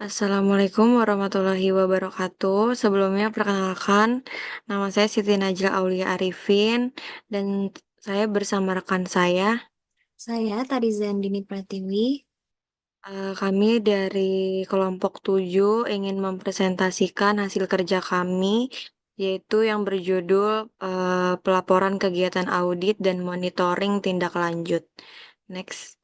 Assalamualaikum warahmatullahi wabarakatuh. Sebelumnya perkenalkan, nama saya Siti Najla Aulia Arifin dan saya bersama rekan saya. Saya Tariza Andini Pratiwi. Kami dari kelompok 7 ingin mempresentasikan hasil kerja kami, yaitu yang berjudul Pelaporan Kegiatan Audit dan Monitoring Tindak Lanjut. Next.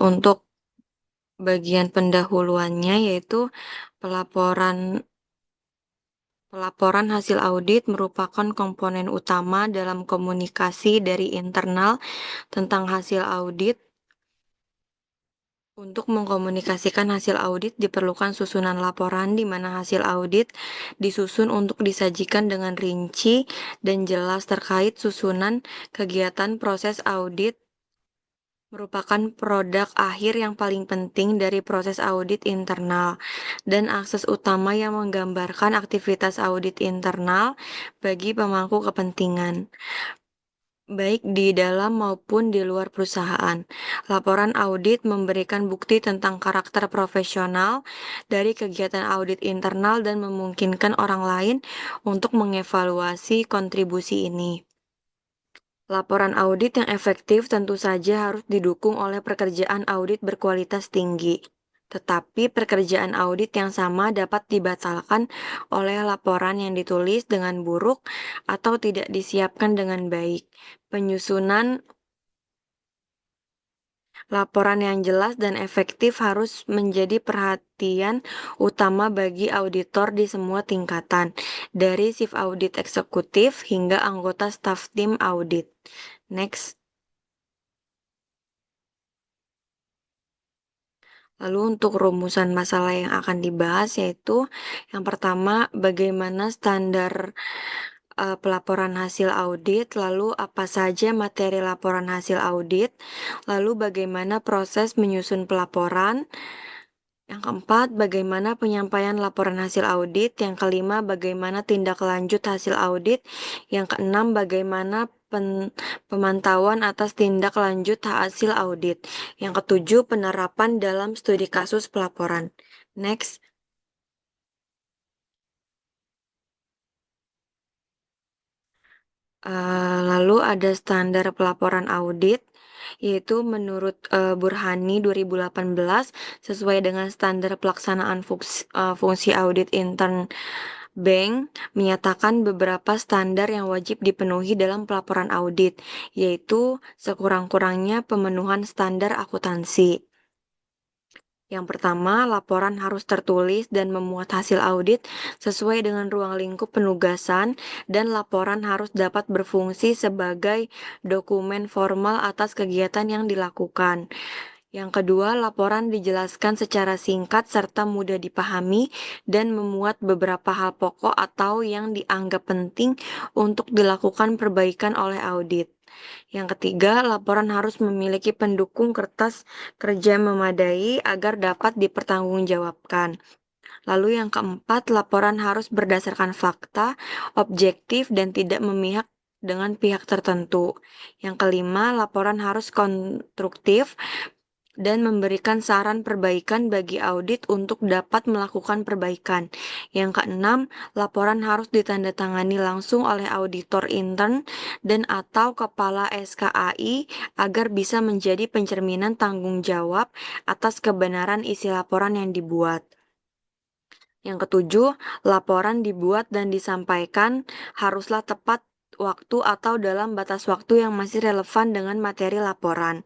Untuk bagian pendahuluannya yaitu pelaporan Pelaporan hasil audit merupakan komponen utama dalam komunikasi dari internal tentang hasil audit. Untuk mengkomunikasikan hasil audit diperlukan susunan laporan di mana hasil audit disusun untuk disajikan dengan rinci dan jelas terkait susunan kegiatan proses audit merupakan produk akhir yang paling penting dari proses audit internal dan akses utama yang menggambarkan aktivitas audit internal bagi pemangku kepentingan, baik di dalam maupun di luar perusahaan. Laporan audit memberikan bukti tentang karakter profesional dari kegiatan audit internal dan memungkinkan orang lain untuk mengevaluasi kontribusi ini. Laporan audit yang efektif tentu saja harus didukung oleh pekerjaan audit berkualitas tinggi. Tetapi pekerjaan audit yang sama dapat dibatalkan oleh laporan yang ditulis dengan buruk atau tidak disiapkan dengan baik. Penyusunan laporan yang jelas dan efektif harus menjadi perhatian utama bagi auditor di semua tingkatan, dari chief audit eksekutif hingga anggota staf tim audit. Next. Lalu untuk rumusan masalah yang akan dibahas yaitu yang pertama bagaimana standar pelaporan hasil audit, lalu apa saja materi laporan hasil audit, lalu bagaimana proses menyusun pelaporan. Yang keempat, bagaimana penyampaian laporan hasil audit. Yang kelima, bagaimana tindak lanjut hasil audit. Yang keenam, bagaimana pemantauan atas tindak lanjut hasil audit. Yang ketujuh, penerapan dalam studi kasus pelaporan. Next. Lalu ada standar pelaporan audit, yaitu menurut Burhani 2018 sesuai dengan standar pelaksanaan fungsi audit intern bank menyatakan beberapa standar yang wajib dipenuhi dalam pelaporan audit, yaitu sekurang-kurangnya pemenuhan standar akuntansi. Yang pertama, laporan harus tertulis dan memuat hasil audit sesuai dengan ruang lingkup penugasan dan laporan harus dapat berfungsi sebagai dokumen formal atas kegiatan yang dilakukan. Yang kedua, laporan dijelaskan secara singkat serta mudah dipahami dan memuat beberapa hal pokok atau yang dianggap penting untuk dilakukan perbaikan oleh audit. Yang ketiga, laporan harus memiliki pendukung kertas kerja memadai agar dapat dipertanggungjawabkan. Lalu yang keempat, laporan harus berdasarkan fakta, objektif, dan tidak memihak dengan pihak tertentu. Yang kelima, laporan harus konstruktif dan memberikan saran perbaikan bagi audit untuk dapat melakukan perbaikan. Yang keenam, laporan harus ditandatangani langsung oleh auditor intern dan atau kepala SKAI agar bisa menjadi pencerminan tanggung jawab atas kebenaran isi laporan yang dibuat. Yang ketujuh, laporan dibuat dan disampaikan haruslah tepat waktu atau dalam batas waktu yang masih relevan dengan materi laporan.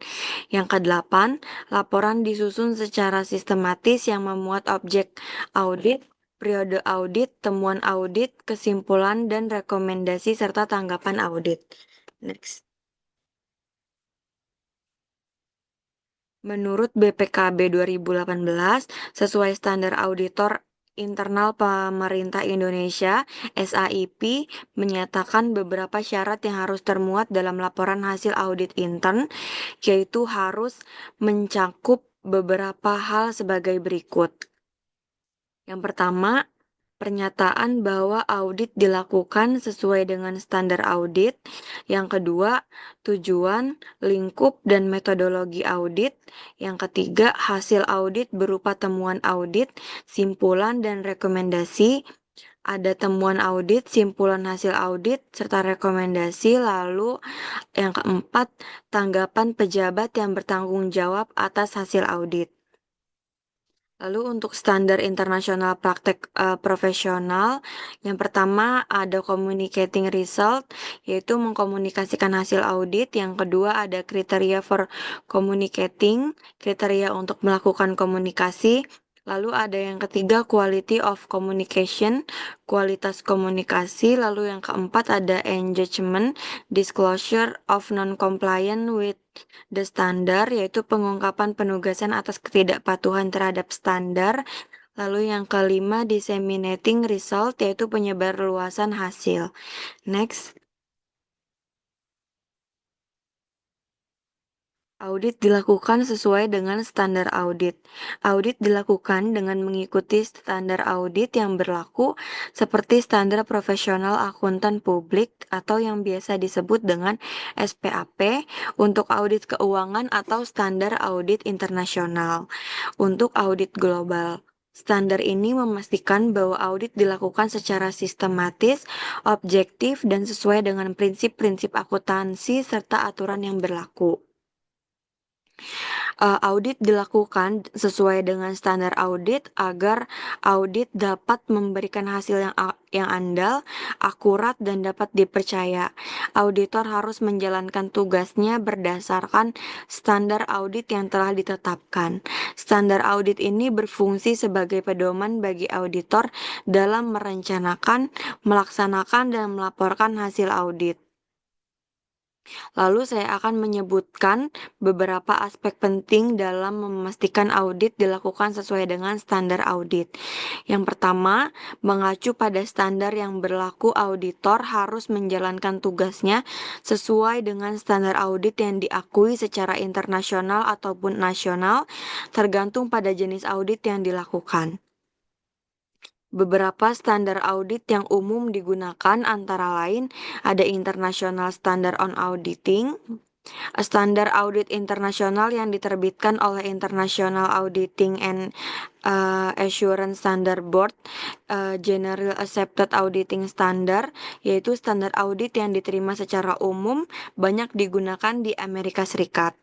Yang kedelapan, laporan disusun secara sistematis yang memuat objek audit, periode audit, temuan audit, kesimpulan, dan rekomendasi serta tanggapan audit. Next. Menurut BPKB 2018, sesuai standar auditor internal pemerintah Indonesia, SAIP menyatakan beberapa syarat yang harus termuat dalam laporan hasil audit intern, yaitu harus mencakup beberapa hal sebagai berikut. Yang pertama, Pernyataan bahwa audit dilakukan sesuai dengan standar audit. Yang kedua, tujuan, lingkup, dan metodologi audit. Yang ketiga, hasil audit berupa temuan audit, simpulan, dan rekomendasi. Ada temuan audit, simpulan hasil audit, serta rekomendasi. Lalu yang keempat, tanggapan pejabat yang bertanggung jawab atas hasil audit. Lalu untuk standar internasional praktek profesional, yang pertama ada communicating result, yaitu mengkomunikasikan hasil audit. Yang kedua ada kriteria for communicating, kriteria untuk melakukan komunikasi. Lalu ada yang ketiga quality of communication, kualitas komunikasi. Lalu yang keempat ada engagement, disclosure of non-compliant with the standard, yaitu pengungkapan penugasan atas ketidakpatuhan terhadap standar. Lalu yang kelima, disseminating result, yaitu penyebarluasan hasil. Next. Audit dilakukan sesuai dengan standar audit. Audit dilakukan dengan mengikuti standar audit yang berlaku seperti standar profesional akuntan publik atau yang biasa disebut dengan SPAP untuk audit keuangan atau standar audit internasional untuk audit global. Standar ini memastikan bahwa audit dilakukan secara sistematis, objektif, dan sesuai dengan prinsip-prinsip akuntansi serta aturan yang berlaku. Audit dilakukan sesuai dengan standar audit agar audit dapat memberikan hasil yang andal, akurat, dan dapat dipercaya. Auditor harus menjalankan tugasnya berdasarkan standar audit yang telah ditetapkan. Standar audit ini berfungsi sebagai pedoman bagi auditor dalam merencanakan, melaksanakan, dan melaporkan hasil audit. Lalu saya akan menyebutkan beberapa aspek penting dalam memastikan audit dilakukan sesuai dengan standar audit. Yang pertama, mengacu pada standar yang berlaku, auditor harus menjalankan tugasnya sesuai dengan standar audit yang diakui secara internasional ataupun nasional, tergantung pada jenis audit yang dilakukan. Beberapa standar audit yang umum digunakan antara lain ada International Standard on Auditing, standar audit internasional yang diterbitkan oleh International Auditing and Assurance Standard Board, General Accepted Auditing Standard, yaitu standar audit yang diterima secara umum, banyak digunakan di Amerika Serikat.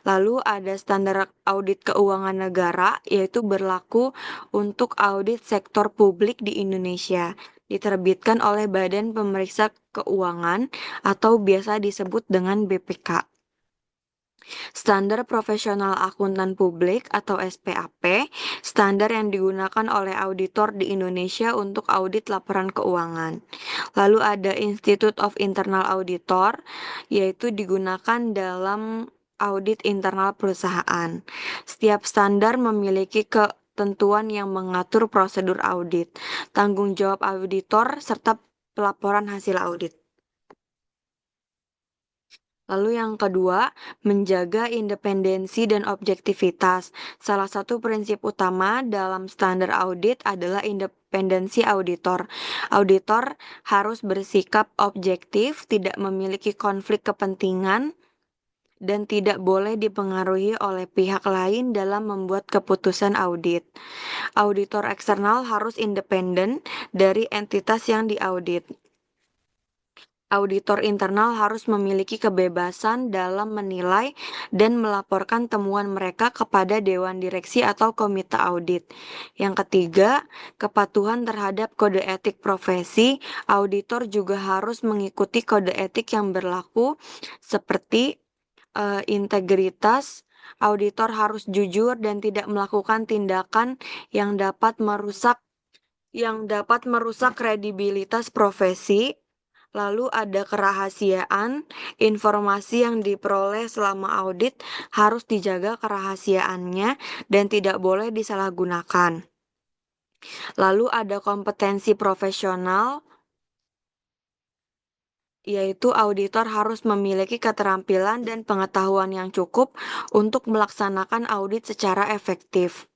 Lalu ada standar audit keuangan negara, yaitu berlaku untuk audit sektor publik di Indonesia, diterbitkan oleh Badan Pemeriksa Keuangan atau biasa disebut dengan BPK. Standar Profesional Akuntan Publik atau SPAP, standar yang digunakan oleh auditor di Indonesia untuk audit laporan keuangan. Lalu ada Institute of Internal Auditor, yaitu digunakan dalam audit internal perusahaan. Setiap standar memiliki ketentuan yang mengatur prosedur audit, tanggung jawab auditor, serta pelaporan hasil audit. Lalu yang kedua, menjaga independensi dan objektivitas. Salah satu prinsip utama dalam standar audit adalah independensi auditor. Auditor harus bersikap objektif, tidak memiliki konflik kepentingan, dan tidak boleh dipengaruhi oleh pihak lain dalam membuat keputusan audit. Auditor eksternal harus independen dari entitas yang diaudit. Auditor internal harus memiliki kebebasan dalam menilai dan melaporkan temuan mereka kepada Dewan Direksi atau Komite Audit. Yang ketiga, kepatuhan terhadap kode etik profesi. Auditor juga harus mengikuti kode etik yang berlaku seperti integritas. Auditor harus jujur dan tidak melakukan tindakan yang dapat merusak kredibilitas profesi. Lalu ada kerahasiaan, informasi yang diperoleh selama audit harus dijaga kerahasiaannya dan tidak boleh disalahgunakan. Lalu ada kompetensi profesional, yaitu auditor harus memiliki keterampilan dan pengetahuan yang cukup untuk melaksanakan audit secara efektif.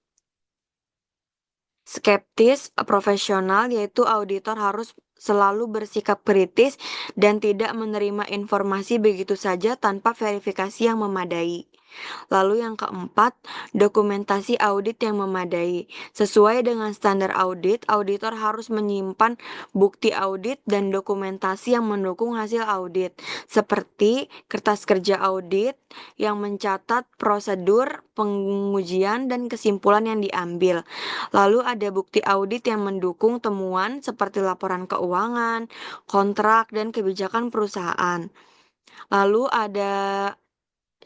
Skeptis profesional yaitu auditor harus selalu bersikap kritis dan tidak menerima informasi begitu saja tanpa verifikasi yang memadai. Lalu yang keempat, dokumentasi audit yang memadai. Sesuai dengan standar audit, auditor harus menyimpan bukti audit dan dokumentasi yang mendukung hasil audit, seperti kertas kerja audit yang mencatat prosedur pengujian dan kesimpulan yang diambil. Lalu ada bukti audit yang mendukung temuan seperti laporan keuangan, kontrak, dan kebijakan perusahaan. Lalu ada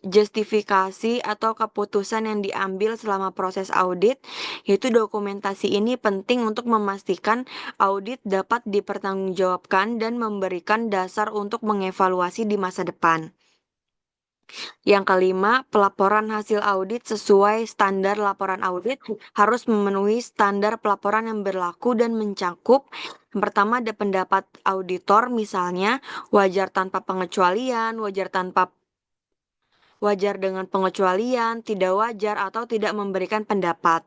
justifikasi atau keputusan yang diambil selama proses audit, yaitu dokumentasi ini penting untuk memastikan audit dapat dipertanggungjawabkan dan memberikan dasar untuk mengevaluasi di masa depan. Yang kelima, pelaporan hasil audit sesuai standar laporan audit harus memenuhi standar pelaporan yang berlaku dan mencakup yang pertama ada pendapat auditor, misalnya wajar tanpa pengecualian, wajar dengan pengecualian, tidak wajar, atau tidak memberikan pendapat.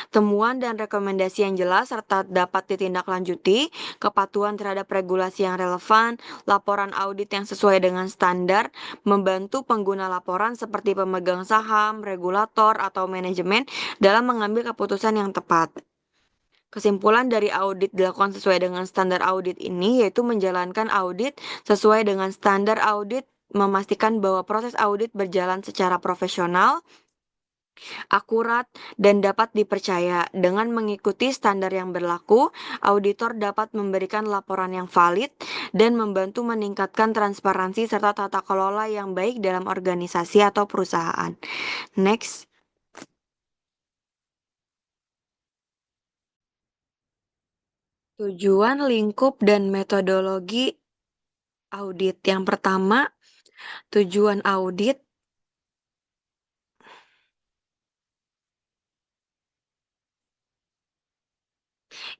Temuan dan rekomendasi yang jelas serta dapat ditindaklanjuti, kepatuhan terhadap regulasi yang relevan, laporan audit yang sesuai dengan standar, membantu pengguna laporan seperti pemegang saham, regulator, atau manajemen dalam mengambil keputusan yang tepat. Kesimpulan dari audit dilakukan sesuai dengan standar audit ini yaitu menjalankan audit sesuai dengan standar audit, memastikan bahwa proses audit berjalan secara profesional, akurat, dan dapat dipercaya. Dengan mengikuti standar yang berlaku, auditor dapat memberikan laporan yang valid dan membantu meningkatkan transparansi serta tata kelola yang baik dalam organisasi atau perusahaan. Next. Tujuan, lingkup, dan metodologi audit. Yang pertama, tujuan audit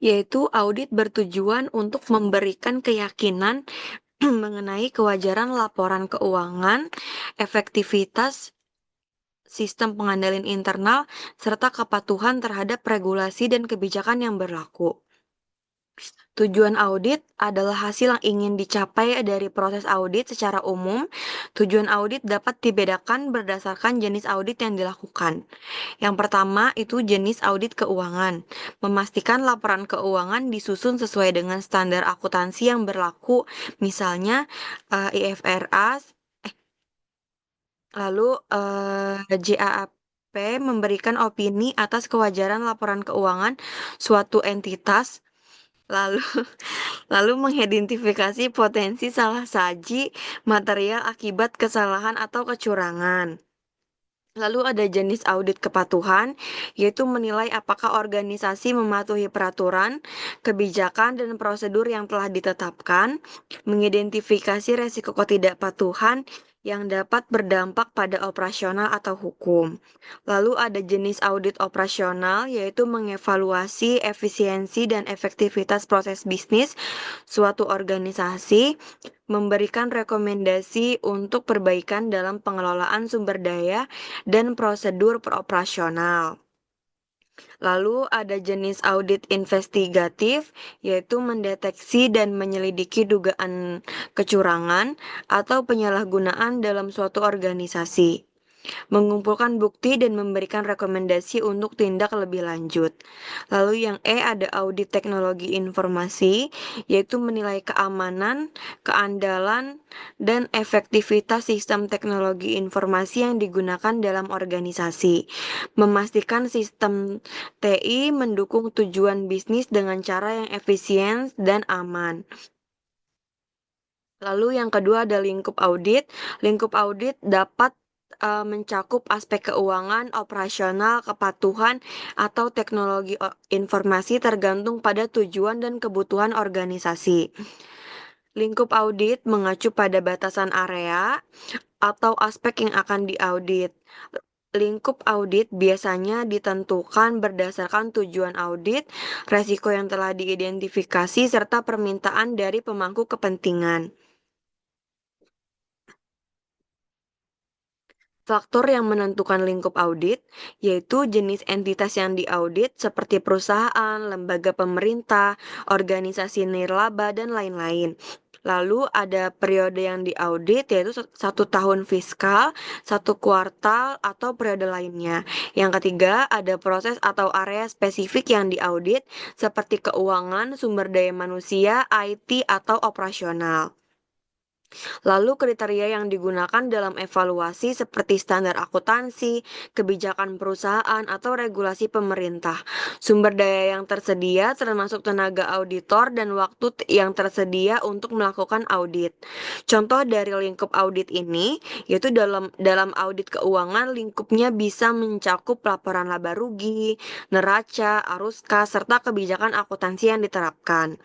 yaitu audit bertujuan untuk memberikan keyakinan mengenai kewajaran laporan keuangan, efektivitas sistem pengendalian internal, serta kepatuhan terhadap regulasi dan kebijakan yang berlaku. Tujuan audit adalah hasil yang ingin dicapai dari proses audit secara umum. Tujuan audit dapat dibedakan berdasarkan jenis audit yang dilakukan. Yang pertama itu jenis audit keuangan. Memastikan laporan keuangan disusun sesuai dengan standar akuntansi yang berlaku, misalnya IFRS, lalu JAAP memberikan opini atas kewajaran laporan keuangan suatu entitas. Lalu Lalu mengidentifikasi potensi salah saji material akibat kesalahan atau kecurangan. Lalu ada jenis audit kepatuhan, yaitu menilai apakah organisasi mematuhi peraturan, kebijakan, dan prosedur yang telah ditetapkan, mengidentifikasi resiko ketidakpatuhan yang dapat berdampak pada operasional atau hukum. Lalu ada jenis audit operasional, yaitu mengevaluasi efisiensi dan efektivitas proses bisnis suatu organisasi, memberikan rekomendasi untuk perbaikan dalam pengelolaan sumber daya dan prosedur peroperasional. Lalu ada jenis audit investigatif, yaitu mendeteksi dan menyelidiki dugaan kecurangan atau penyalahgunaan dalam suatu organisasi, mengumpulkan bukti dan memberikan rekomendasi untuk tindak lebih lanjut. Lalu yang ada audit teknologi informasi, yaitu menilai keamanan, keandalan, dan efektivitas sistem teknologi informasi yang digunakan dalam organisasi. Memastikan sistem TI mendukung tujuan bisnis dengan cara yang efisien dan aman. Lalu yang kedua ada lingkup audit. Lingkup audit dapat mencakup aspek keuangan, operasional, kepatuhan, atau teknologi informasi tergantung pada tujuan dan kebutuhan organisasi. Lingkup audit mengacu pada batasan area atau aspek yang akan diaudit. Lingkup audit biasanya ditentukan berdasarkan tujuan audit, resiko yang telah diidentifikasi, serta permintaan dari pemangku kepentingan. Faktor yang menentukan lingkup audit yaitu jenis entitas yang diaudit seperti perusahaan, lembaga pemerintah, organisasi nirlaba, dan lain-lain. Lalu ada periode yang diaudit yaitu 1 tahun fiskal, 1 kuartal, atau periode lainnya. Yang ketiga ada proses atau area spesifik yang diaudit seperti keuangan, sumber daya manusia, IT, atau operasional. Lalu kriteria yang digunakan dalam evaluasi seperti standar akuntansi, kebijakan perusahaan, atau regulasi pemerintah. Sumber daya yang tersedia termasuk tenaga auditor dan waktu yang tersedia untuk melakukan audit. Contoh dari lingkup audit ini yaitu dalam audit keuangan lingkupnya bisa mencakup laporan laba rugi, neraca, arus kas, serta kebijakan akuntansi yang diterapkan.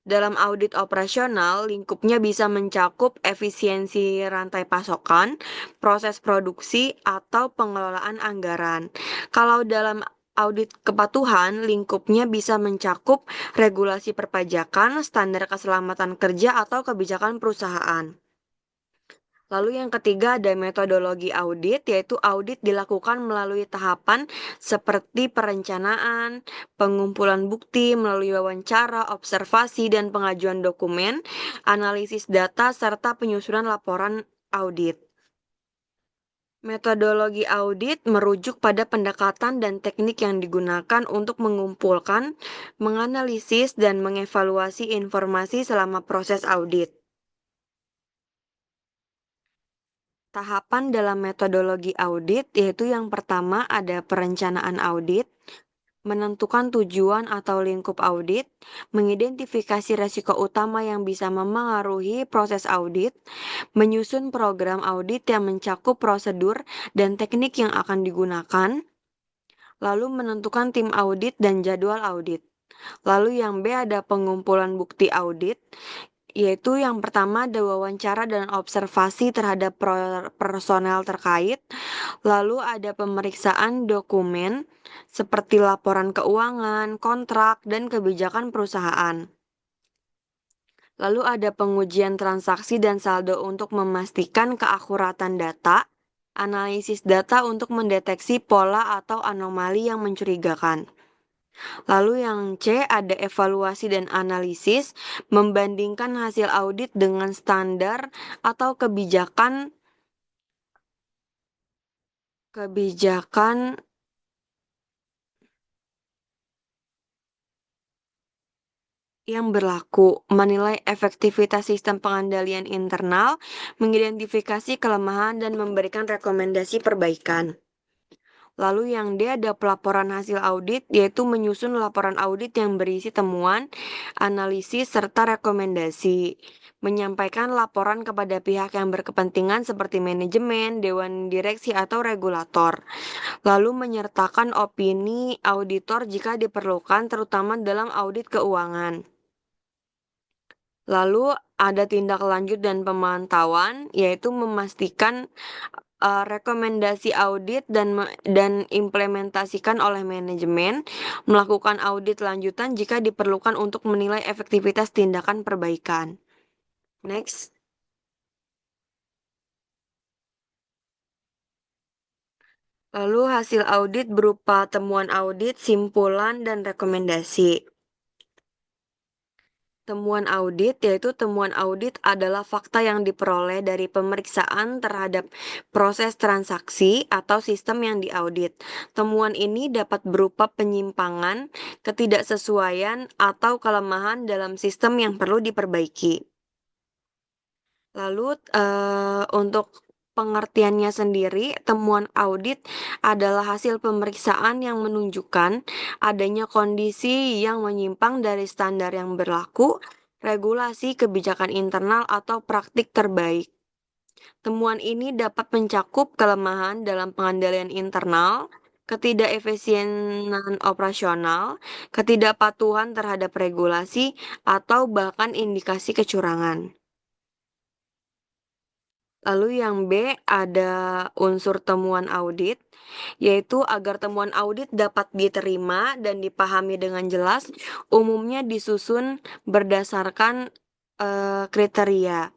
Dalam audit operasional, lingkupnya bisa mencakup efisiensi rantai pasokan, proses produksi, atau pengelolaan anggaran. Kalau dalam audit kepatuhan, lingkupnya bisa mencakup regulasi perpajakan, standar keselamatan kerja, atau kebijakan perusahaan. Lalu yang ketiga ada metodologi audit, yaitu audit dilakukan melalui tahapan seperti perencanaan, pengumpulan bukti melalui wawancara, observasi, dan pengajuan dokumen, analisis data, serta penyusunan laporan audit. Metodologi audit merujuk pada pendekatan dan teknik yang digunakan untuk mengumpulkan, menganalisis, dan mengevaluasi informasi selama proses audit. Tahapan dalam metodologi audit yaitu yang pertama ada perencanaan audit, menentukan tujuan atau lingkup audit, mengidentifikasi resiko utama yang bisa memengaruhi proses audit, menyusun program audit yang mencakup prosedur dan teknik yang akan digunakan, lalu menentukan tim audit dan jadwal audit. Lalu yang B ada pengumpulan bukti audit, yaitu yang pertama ada wawancara dan observasi terhadap personel terkait, lalu ada pemeriksaan dokumen seperti laporan keuangan, kontrak, dan kebijakan perusahaan. Lalu ada pengujian transaksi dan saldo untuk memastikan keakuratan data, analisis data untuk mendeteksi pola atau anomali yang mencurigakan. Lalu yang C ada evaluasi dan analisis, membandingkan hasil audit dengan standar atau kebijakan yang berlaku, menilai efektivitas sistem pengendalian internal, mengidentifikasi kelemahan, dan memberikan rekomendasi perbaikan. Lalu yang D ada pelaporan hasil audit, yaitu menyusun laporan audit yang berisi temuan, analisis, serta rekomendasi. Menyampaikan laporan kepada pihak yang berkepentingan seperti manajemen, dewan direksi, atau regulator. Lalu menyertakan opini auditor jika diperlukan, terutama dalam audit keuangan. Lalu ada tindak lanjut dan pemantauan, yaitu memastikan rekomendasi audit dan implementasikan oleh manajemen, melakukan audit lanjutan jika diperlukan untuk menilai efektivitas tindakan perbaikan. Next. Lalu hasil audit berupa temuan audit, simpulan, dan rekomendasi. Temuan audit yaitu temuan audit adalah fakta yang diperoleh dari pemeriksaan terhadap proses transaksi atau sistem yang diaudit. Temuan ini dapat berupa penyimpangan, ketidaksesuaian, atau kelemahan dalam sistem yang perlu diperbaiki. Lalu untuk pengertiannya sendiri, temuan audit adalah hasil pemeriksaan yang menunjukkan adanya kondisi yang menyimpang dari standar yang berlaku, regulasi, kebijakan internal, atau praktik terbaik. Temuan ini dapat mencakup kelemahan dalam pengendalian internal, ketidakefisienan operasional, ketidakpatuhan terhadap regulasi, atau bahkan indikasi kecurangan. Lalu yang B ada unsur temuan audit, yaitu agar temuan audit dapat diterima dan dipahami dengan jelas, umumnya disusun berdasarkan kriteria.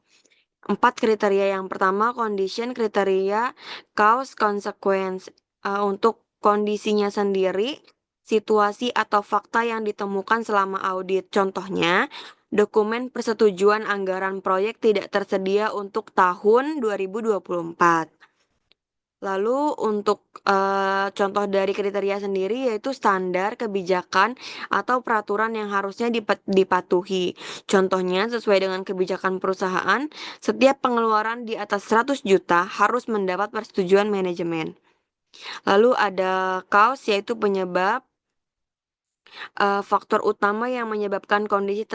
4 kriteria. Yang pertama, condition kriteria cause consequence. Untuk kondisinya sendiri, situasi atau fakta yang ditemukan selama audit. Contohnya, dokumen persetujuan anggaran proyek tidak tersedia untuk tahun 2024. Lalu untuk contoh dari kriteria sendiri yaitu standar kebijakan atau peraturan yang harusnya dipatuhi. Contohnya sesuai dengan kebijakan perusahaan, setiap pengeluaran di atas 100 juta harus mendapat persetujuan manajemen. Lalu ada cause yaitu penyebab, faktor utama yang menyebabkan kondisi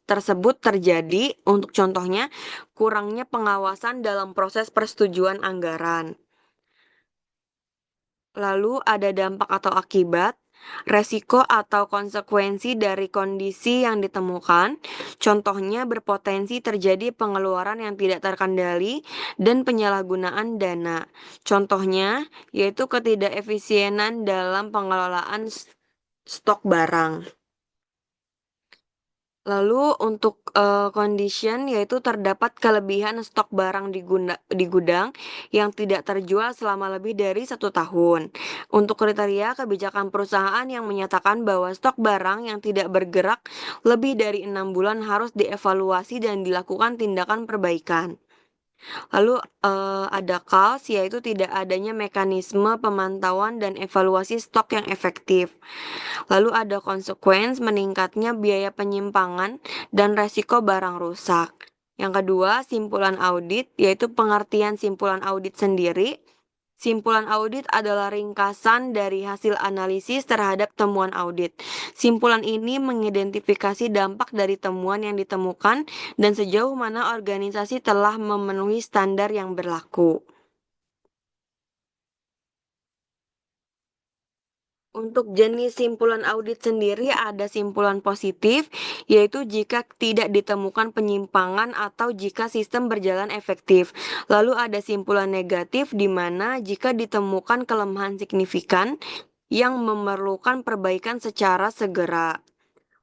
tersebut terjadi. Untuk contohnya, kurangnya pengawasan dalam proses persetujuan anggaran. Lalu ada dampak atau akibat, resiko atau konsekuensi dari kondisi yang ditemukan. Contohnya berpotensi terjadi pengeluaran yang tidak terkendali dan penyalahgunaan dana. Contohnya yaitu ketidakefisienan dalam pengelolaan stok barang. Lalu untuk condition yaitu terdapat kelebihan stok barang di gudang yang tidak terjual selama lebih dari 1 tahun. Untuk kriteria kebijakan perusahaan yang menyatakan bahwa stok barang yang tidak bergerak lebih dari 6 bulan harus dievaluasi dan dilakukan tindakan perbaikan. Lalu ada cause yaitu tidak adanya mekanisme pemantauan dan evaluasi stok yang efektif. Lalu ada konsekuens meningkatnya biaya penyimpangan dan resiko barang rusak. Yang kedua, simpulan audit, yaitu pengertian simpulan audit sendiri. Simpulan audit adalah ringkasan dari hasil analisis terhadap temuan audit. Simpulan ini mengidentifikasi dampak dari temuan yang ditemukan dan sejauh mana organisasi telah memenuhi standar yang berlaku. Untuk jenis simpulan audit sendiri ada simpulan positif, yaitu jika tidak ditemukan penyimpangan atau jika sistem berjalan efektif. Lalu ada simpulan negatif di mana jika ditemukan kelemahan signifikan yang memerlukan perbaikan secara segera.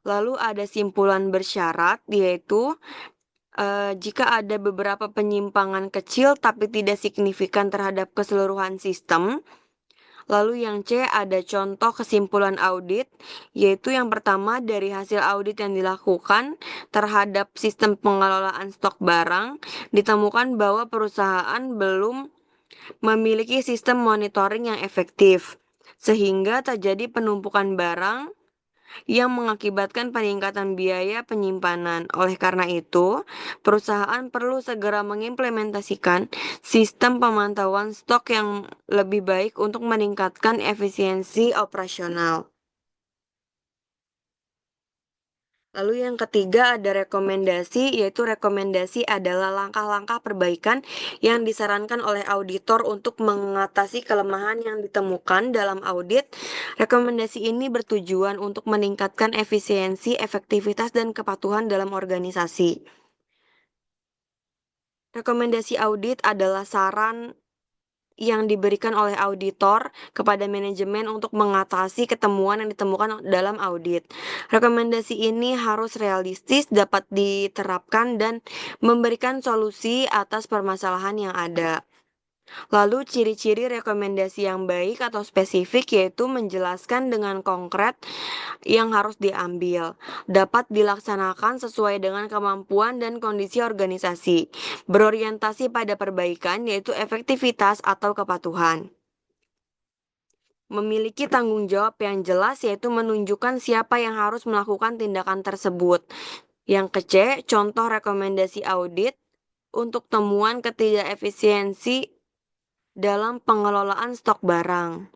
Lalu ada simpulan bersyarat, yaitu jika ada beberapa penyimpangan kecil tapi tidak signifikan terhadap keseluruhan sistem. Lalu yang C ada contoh kesimpulan audit, yaitu yang pertama dari hasil audit yang dilakukan terhadap sistem pengelolaan stok barang, ditemukan bahwa perusahaan belum memiliki sistem monitoring yang efektif, sehingga terjadi penumpukan barang yang mengakibatkan peningkatan biaya penyimpanan. Oleh karena itu, perusahaan perlu segera mengimplementasikan sistem pemantauan stok yang lebih baik untuk meningkatkan efisiensi operasional. Lalu yang ketiga ada rekomendasi, yaitu rekomendasi adalah langkah-langkah perbaikan yang disarankan oleh auditor untuk mengatasi kelemahan yang ditemukan dalam audit. Rekomendasi ini bertujuan untuk meningkatkan efisiensi, efektivitas, dan kepatuhan dalam organisasi. Rekomendasi audit adalah saran yang diberikan oleh auditor kepada manajemen untuk mengatasi ketemuan yang ditemukan dalam audit. Rekomendasi ini harus realistis, dapat diterapkan, dan memberikan solusi atas permasalahan yang ada. Lalu ciri-ciri rekomendasi yang baik atau spesifik yaitu menjelaskan dengan konkret yang harus diambil, dapat dilaksanakan sesuai dengan kemampuan dan kondisi organisasi, berorientasi pada perbaikan yaitu efektivitas atau kepatuhan. Memiliki tanggung jawab yang jelas yaitu menunjukkan siapa yang harus melakukan tindakan tersebut. Yang ke-C, contoh rekomendasi audit untuk temuan ketidakefisiensi dalam pengelolaan stok barang.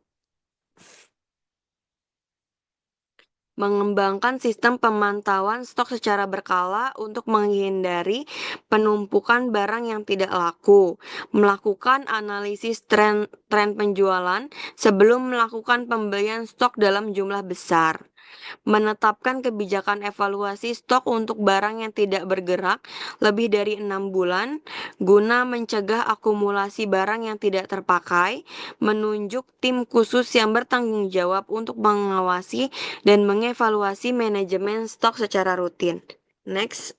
Mengembangkan sistem pemantauan stok secara berkala untuk menghindari penumpukan barang yang tidak laku. Melakukan analisis tren penjualan sebelum melakukan pembelian stok dalam jumlah besar. Menetapkan kebijakan evaluasi stok untuk barang yang tidak bergerak lebih dari 6 bulan guna mencegah akumulasi barang yang tidak terpakai, menunjuk tim khusus yang bertanggung jawab untuk mengawasi dan mengevaluasi manajemen stok secara rutin. Next.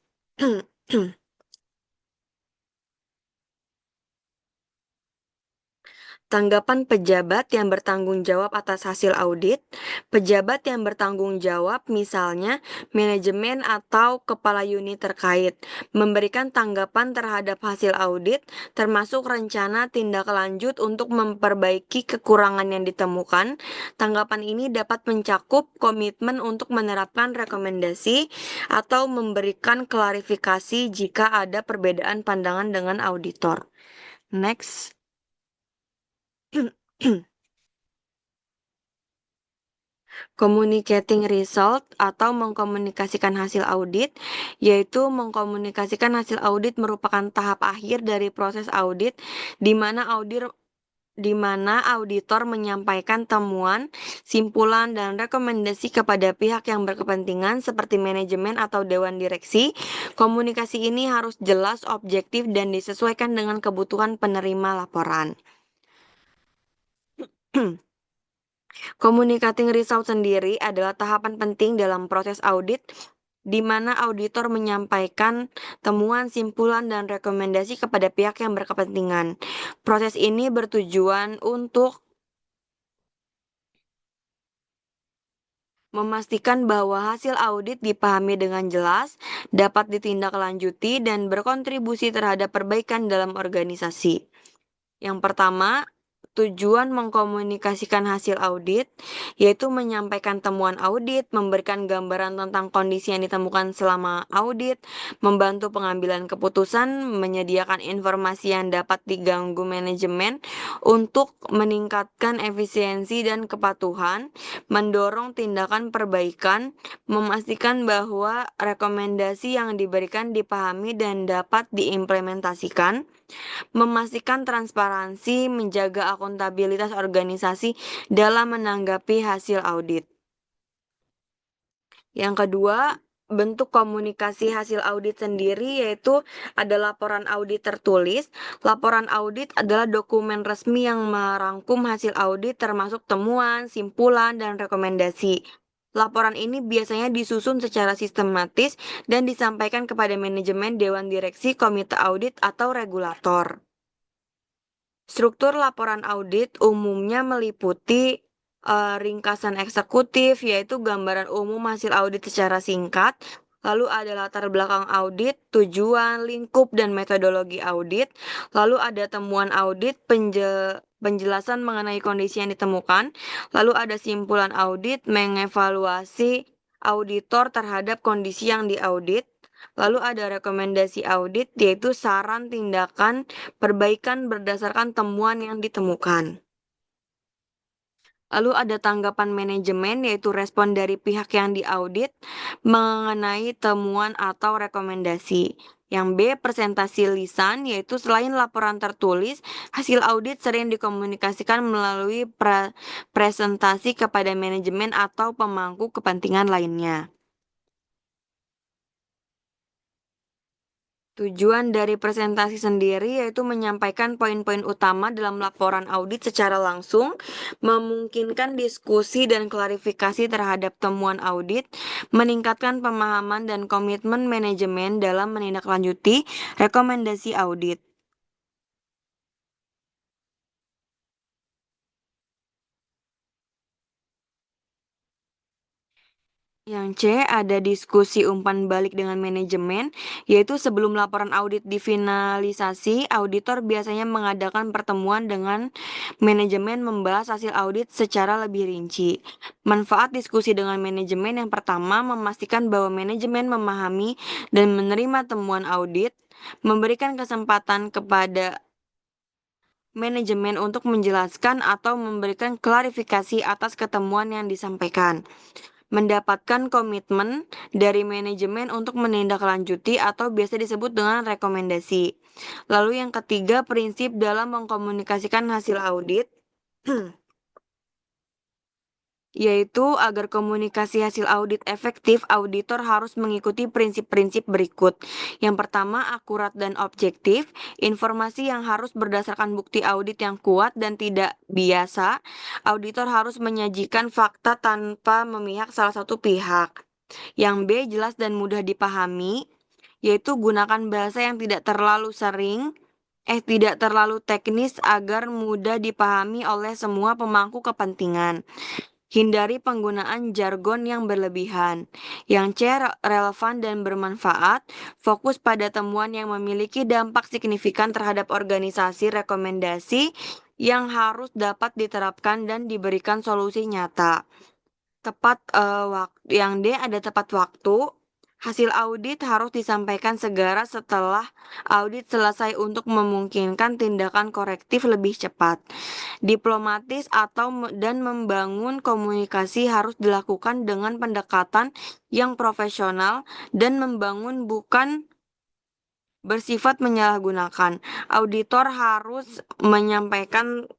Tanggapan pejabat yang bertanggung jawab atas hasil audit. Pejabat yang bertanggung jawab, misalnya manajemen atau kepala unit terkait, memberikan tanggapan terhadap hasil audit, termasuk rencana tindak lanjut untuk memperbaiki kekurangan yang ditemukan. Tanggapan ini dapat mencakup komitmen untuk menerapkan rekomendasi atau memberikan klarifikasi jika ada perbedaan pandangan dengan auditor. Next. Communicating result atau mengkomunikasikan hasil audit, yaitu mengkomunikasikan hasil audit merupakan tahap akhir dari proses audit di mana auditor menyampaikan temuan, simpulan, dan rekomendasi kepada pihak yang berkepentingan seperti manajemen atau dewan direksi. Komunikasi ini harus jelas, objektif, dan disesuaikan dengan kebutuhan penerima laporan. Communicating result sendiri adalah tahapan penting dalam proses audit di mana auditor menyampaikan temuan, simpulan, dan rekomendasi kepada pihak yang berkepentingan. Proses ini bertujuan untuk memastikan bahwa hasil audit dipahami dengan jelas, dapat ditindaklanjuti, dan berkontribusi terhadap perbaikan dalam organisasi. Yang pertama, tujuan mengkomunikasikan hasil audit, yaitu menyampaikan temuan audit, memberikan gambaran tentang kondisi yang ditemukan selama audit, membantu pengambilan keputusan, menyediakan informasi yang dapat diganggu manajemen untuk meningkatkan efisiensi dan kepatuhan, mendorong tindakan perbaikan, memastikan bahwa rekomendasi yang diberikan dipahami dan dapat diimplementasikan, memastikan transparansi, menjaga akuntabilitas organisasi dalam menanggapi hasil audit. Yang kedua, bentuk komunikasi hasil audit sendiri yaitu ada laporan audit tertulis. Laporan audit adalah dokumen resmi yang merangkum hasil audit termasuk temuan, simpulan, dan rekomendasi. Laporan ini biasanya disusun secara sistematis dan disampaikan kepada manajemen, dewan direksi, komite audit, atau regulator. Struktur laporan audit umumnya meliputi ringkasan eksekutif, yaitu gambaran umum hasil audit secara singkat. Lalu ada latar belakang audit, tujuan, lingkup, dan metodologi audit. Lalu ada temuan audit, penjelasan mengenai kondisi yang ditemukan. Lalu ada simpulan audit, mengevaluasi auditor terhadap kondisi yang diaudit. Lalu ada rekomendasi audit, yaitu saran tindakan perbaikan berdasarkan temuan yang ditemukan. Lalu ada tanggapan manajemen, yaitu respon dari pihak yang diaudit mengenai temuan atau rekomendasi. Yang B, presentasi lisan, yaitu selain laporan tertulis, hasil audit sering dikomunikasikan melalui presentasi kepada manajemen atau pemangku kepentingan lainnya. Tujuan dari presentasi sendiri yaitu menyampaikan poin-poin utama dalam laporan audit secara langsung, memungkinkan diskusi dan klarifikasi terhadap temuan audit, meningkatkan pemahaman dan komitmen manajemen dalam menindaklanjuti rekomendasi audit. Yang C, ada diskusi umpan balik dengan manajemen, yaitu sebelum laporan audit difinalisasi, auditor biasanya mengadakan pertemuan dengan manajemen membahas hasil audit secara lebih rinci. Manfaat diskusi dengan manajemen yang pertama, memastikan bahwa manajemen memahami dan menerima temuan audit, memberikan kesempatan kepada manajemen untuk menjelaskan atau memberikan klarifikasi atas ketemuan yang disampaikan. Mendapatkan komitmen dari manajemen untuk menindaklanjuti atau biasa disebut dengan rekomendasi. Lalu yang ketiga, prinsip dalam mengkomunikasikan hasil audit, yaitu agar komunikasi hasil audit efektif, auditor harus mengikuti prinsip-prinsip berikut. Yang pertama, akurat dan objektif. Informasi yang harus berdasarkan bukti audit yang kuat dan tidak biasa. Auditor harus menyajikan fakta tanpa memihak salah satu pihak. Yang B, jelas dan mudah dipahami, yaitu gunakan bahasa yang tidak terlalu sering tidak terlalu teknis agar mudah dipahami oleh semua pemangku kepentingan. Hindari penggunaan jargon yang berlebihan. Yang C, relevan dan bermanfaat, fokus pada temuan yang memiliki dampak signifikan terhadap organisasi, rekomendasi yang harus dapat diterapkan dan diberikan solusi nyata. Yang D ada tepat waktu. Hasil audit harus disampaikan segera setelah audit selesai untuk memungkinkan tindakan korektif lebih cepat. Diplomatis dan membangun komunikasi harus dilakukan dengan pendekatan yang profesional dan membangun bukan bersifat menyalahgunakan. Auditor harus menyampaikan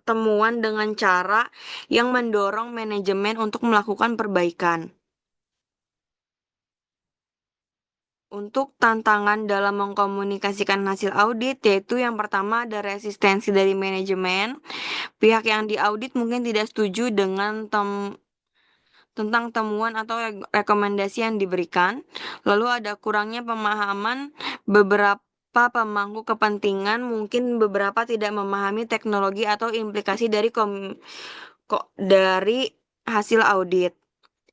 temuan dengan cara yang mendorong manajemen untuk melakukan perbaikan. Untuk tantangan dalam mengkomunikasikan hasil audit, yaitu yang pertama ada resistensi dari manajemen. Pihak yang diaudit mungkin tidak setuju dengan tentang temuan atau rekomendasi yang diberikan. Lalu ada kurangnya pemahaman beberapa pemangku kepentingan, mungkin beberapa tidak memahami teknologi atau implikasi dari hasil audit.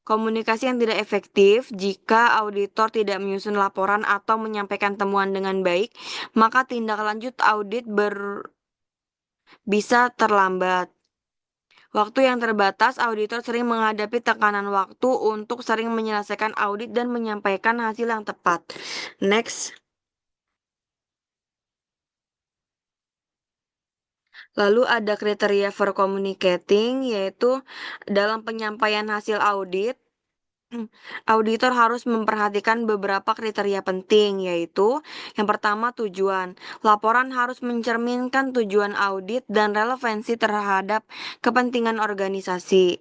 Komunikasi yang tidak efektif, jika auditor tidak menyusun laporan atau menyampaikan temuan dengan baik, maka tindak lanjut audit bisa terlambat. Waktu yang terbatas, auditor sering menghadapi tekanan waktu untuk sering menyelesaikan audit dan menyampaikan hasil yang tepat. Next. Lalu ada kriteria for communicating, yaitu dalam penyampaian hasil audit, auditor harus memperhatikan beberapa kriteria penting, yaitu yang pertama tujuan. Laporan harus mencerminkan tujuan audit dan relevansi terhadap kepentingan organisasi.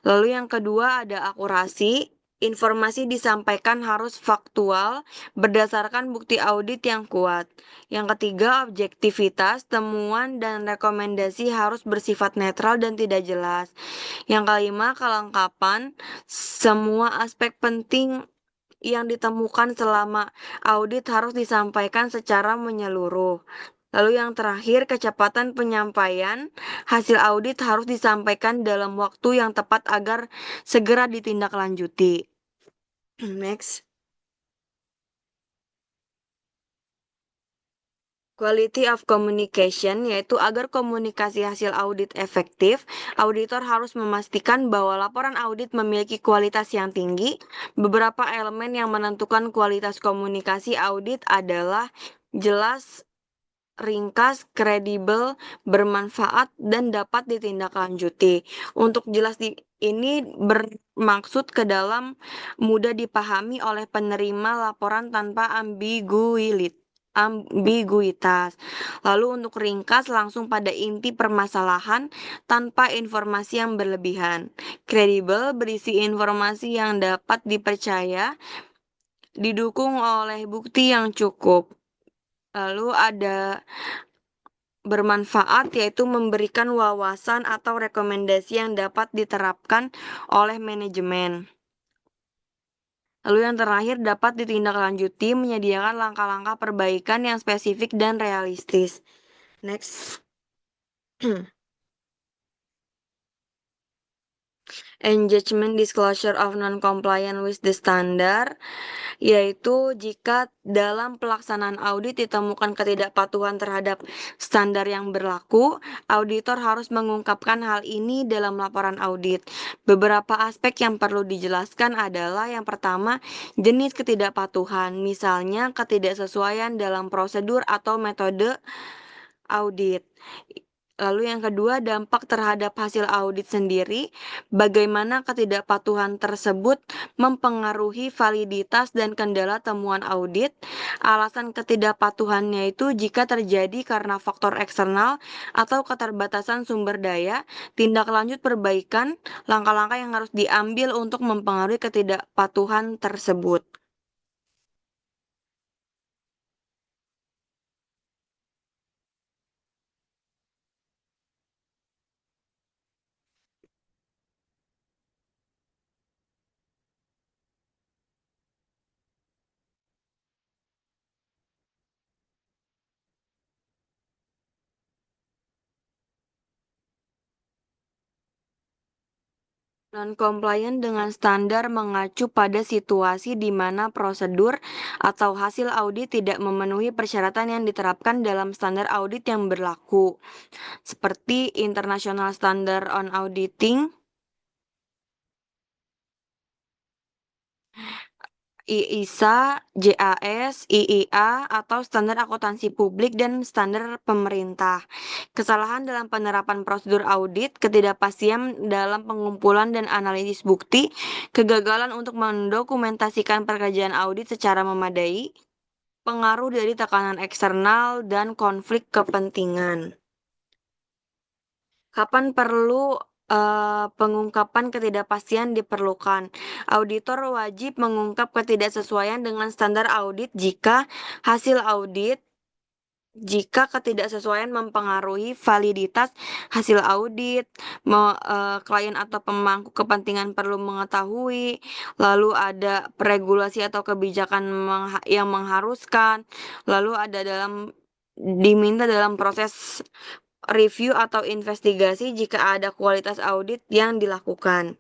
Lalu yang kedua ada akurasi. Informasi disampaikan harus faktual berdasarkan bukti audit yang kuat. Yang ketiga, objektivitas, temuan dan rekomendasi harus bersifat netral dan tidak jelas. Yang kelima, kelengkapan, semua aspek penting yang ditemukan selama audit harus disampaikan secara menyeluruh. Lalu yang terakhir, kecepatan penyampaian hasil audit harus disampaikan dalam waktu yang tepat agar segera ditindaklanjuti. Next. Quality of communication, yaitu agar komunikasi hasil audit efektif, auditor harus memastikan bahwa laporan audit memiliki kualitas yang tinggi. Beberapa elemen yang menentukan kualitas komunikasi audit adalah jelas, ringkas, kredibel, bermanfaat, dan dapat ditindaklanjuti. Untuk jelas ini bermaksud ke dalam mudah dipahami oleh penerima laporan tanpa ambiguitas. Lalu untuk ringkas langsung pada inti permasalahan tanpa informasi yang berlebihan. Kredibel berisi informasi yang dapat dipercaya, didukung oleh bukti yang cukup. Lalu ada bermanfaat, yaitu memberikan wawasan atau rekomendasi yang dapat diterapkan oleh manajemen. Lalu yang terakhir dapat ditindaklanjuti menyediakan langkah-langkah perbaikan yang spesifik dan realistis. Next. Engagement disclosure of non-compliant with the standard, yaitu jika dalam pelaksanaan audit ditemukan ketidakpatuhan terhadap standar yang berlaku, auditor harus mengungkapkan hal ini dalam laporan audit. Beberapa aspek yang perlu dijelaskan adalah yang pertama, jenis ketidakpatuhan, misalnya ketidaksesuaian dalam prosedur atau metode audit. Lalu yang kedua, dampak terhadap hasil audit sendiri, bagaimana ketidakpatuhan tersebut mempengaruhi validitas dan kendala temuan audit. Alasan ketidakpatuhannya itu jika terjadi karena faktor eksternal atau keterbatasan sumber daya, tindak lanjut perbaikan, langkah-langkah yang harus diambil untuk mempengaruhi ketidakpatuhan tersebut. Non-compliant dengan standar mengacu pada situasi di mana prosedur atau hasil audit tidak memenuhi persyaratan yang diterapkan dalam standar audit yang berlaku, seperti International Standard on Auditing, IISA, JAS, IIA, atau standar akuntansi publik dan standar pemerintah. Kesalahan dalam penerapan prosedur audit, ketidakpastian dalam pengumpulan dan analisis bukti, kegagalan untuk mendokumentasikan pekerjaan audit secara memadai, pengaruh dari tekanan eksternal, dan konflik kepentingan. Kapan perlu pengungkapan ketidakpastian diperlukan? Auditor wajib mengungkap ketidaksesuaian dengan standar audit jika ketidaksesuaian mempengaruhi validitas hasil audit, klien atau pemangku kepentingan perlu mengetahui, lalu ada regulasi atau kebijakan yang mengharuskan, lalu ada diminta dalam proses review atau investigasi jika ada kualitas audit yang dilakukan.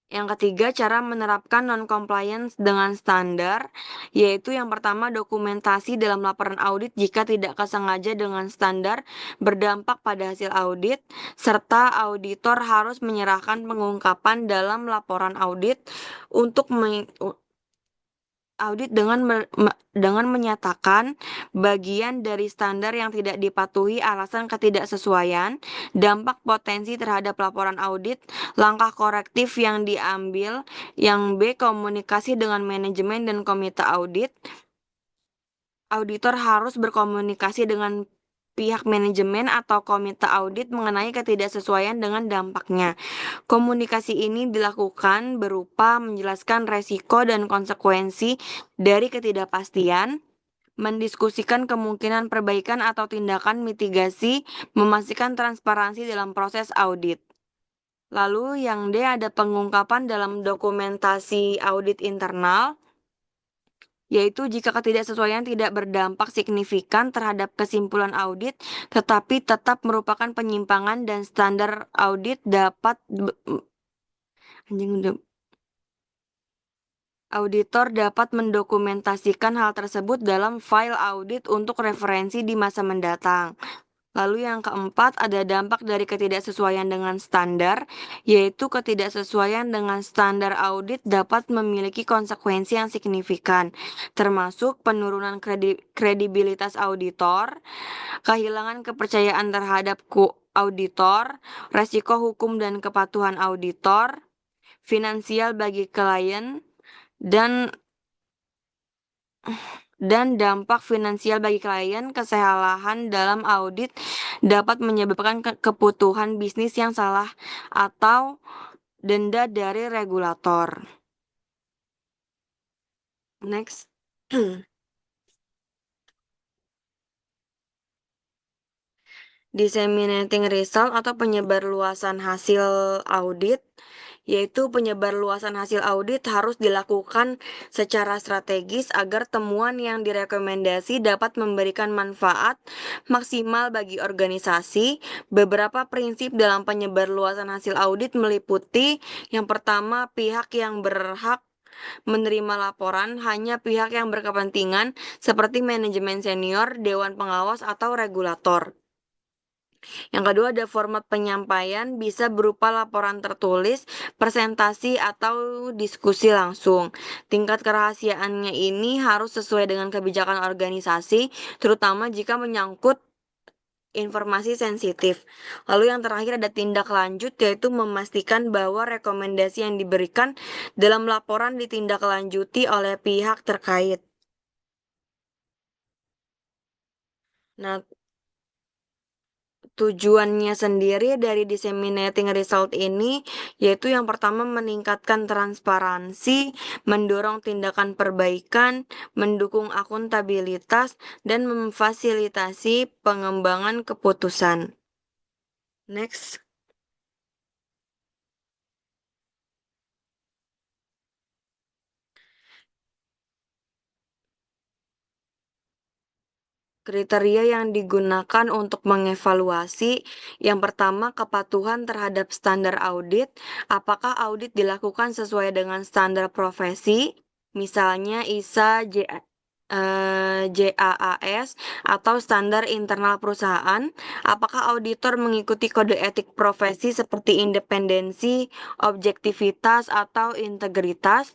Yang ketiga, cara menerapkan non-compliance dengan standar, yaitu yang pertama dokumentasi dalam laporan audit jika tidak kesengaja dengan standar berdampak pada hasil audit, serta auditor harus menyerahkan pengungkapan dalam laporan audit untuk audit dengan menyatakan bagian dari standar yang tidak dipatuhi alasan ketidaksesuaian, dampak potensi terhadap laporan audit, langkah korektif yang diambil, yang B, komunikasi dengan manajemen dan komite audit. Auditor harus berkomunikasi dengan pihak manajemen atau komite audit mengenai ketidaksesuaian dengan dampaknya. Komunikasi ini dilakukan berupa menjelaskan resiko dan konsekuensi dari ketidakpastian, mendiskusikan kemungkinan perbaikan atau tindakan mitigasi, memastikan transparansi dalam proses audit. Lalu yang D ada pengungkapan dalam dokumentasi audit internal, yaitu jika ketidaksesuaian tidak berdampak signifikan terhadap kesimpulan audit, tetapi tetap merupakan penyimpangan dan standar audit auditor dapat mendokumentasikan hal tersebut dalam file audit untuk referensi di masa mendatang. Lalu yang keempat ada dampak dari ketidaksesuaian dengan standar, yaitu ketidaksesuaian dengan standar audit dapat memiliki konsekuensi yang signifikan, termasuk penurunan kredibilitas auditor, kehilangan kepercayaan terhadap auditor, resiko hukum dan kepatuhan auditor, finansial bagi klien, dan dampak finansial bagi klien. Kesalahan dalam audit dapat menyebabkan kebutuhan bisnis yang salah atau denda dari regulator. Next. Disseminating result atau penyebarluasan hasil audit, yaitu penyebarluasan hasil audit harus dilakukan secara strategis agar temuan yang direkomendasi dapat memberikan manfaat maksimal bagi organisasi. Beberapa prinsip dalam penyebarluasan hasil audit meliputi yang pertama, pihak yang berhak menerima laporan hanya pihak yang berkepentingan seperti manajemen senior, dewan pengawas, atau regulator. Yang kedua ada format penyampaian bisa berupa laporan tertulis, presentasi, atau diskusi langsung. Tingkat kerahasiaannya ini harus sesuai dengan kebijakan organisasi, terutama jika menyangkut informasi sensitif. Lalu yang terakhir ada tindak lanjut, yaitu memastikan bahwa rekomendasi yang diberikan dalam laporan ditindaklanjuti oleh pihak terkait. Nah, tujuannya sendiri dari disseminating result ini yaitu yang pertama meningkatkan transparansi, mendorong tindakan perbaikan, mendukung akuntabilitas, dan memfasilitasi pengembangan keputusan. Next. Kriteria yang digunakan untuk mengevaluasi, yang pertama kepatuhan terhadap standar audit, apakah audit dilakukan sesuai dengan standar profesi, misalnya ISA, JAAS, atau standar internal perusahaan, apakah auditor mengikuti kode etik profesi seperti independensi, objektivitas, atau integritas.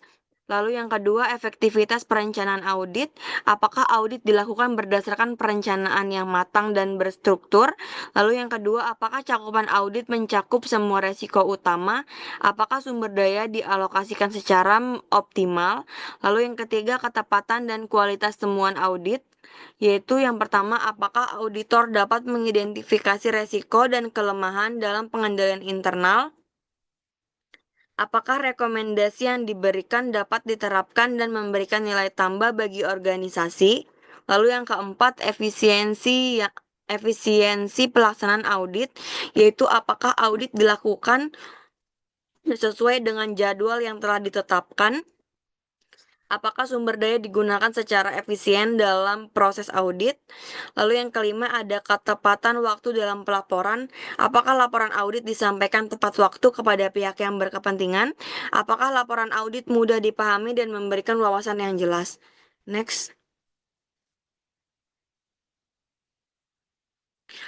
Lalu yang kedua, efektivitas perencanaan audit. Apakah audit dilakukan berdasarkan perencanaan yang matang dan berstruktur? Lalu yang kedua, apakah cakupan audit mencakup semua resiko utama? Apakah sumber daya dialokasikan secara optimal? Lalu yang ketiga, ketepatan dan kualitas temuan audit, yaitu yang pertama, apakah auditor dapat mengidentifikasi resiko dan kelemahan dalam pengendalian internal? Apakah rekomendasi yang diberikan dapat diterapkan dan memberikan nilai tambah bagi organisasi? Lalu yang keempat, efisiensi pelaksanaan audit, yaitu apakah audit dilakukan sesuai dengan jadwal yang telah ditetapkan? Apakah sumber daya digunakan secara efisien dalam proses audit? Lalu yang kelima, ada ketepatan waktu dalam pelaporan. Apakah laporan audit disampaikan tepat waktu kepada pihak yang berkepentingan? Apakah laporan audit mudah dipahami dan memberikan wawasan yang jelas? Next.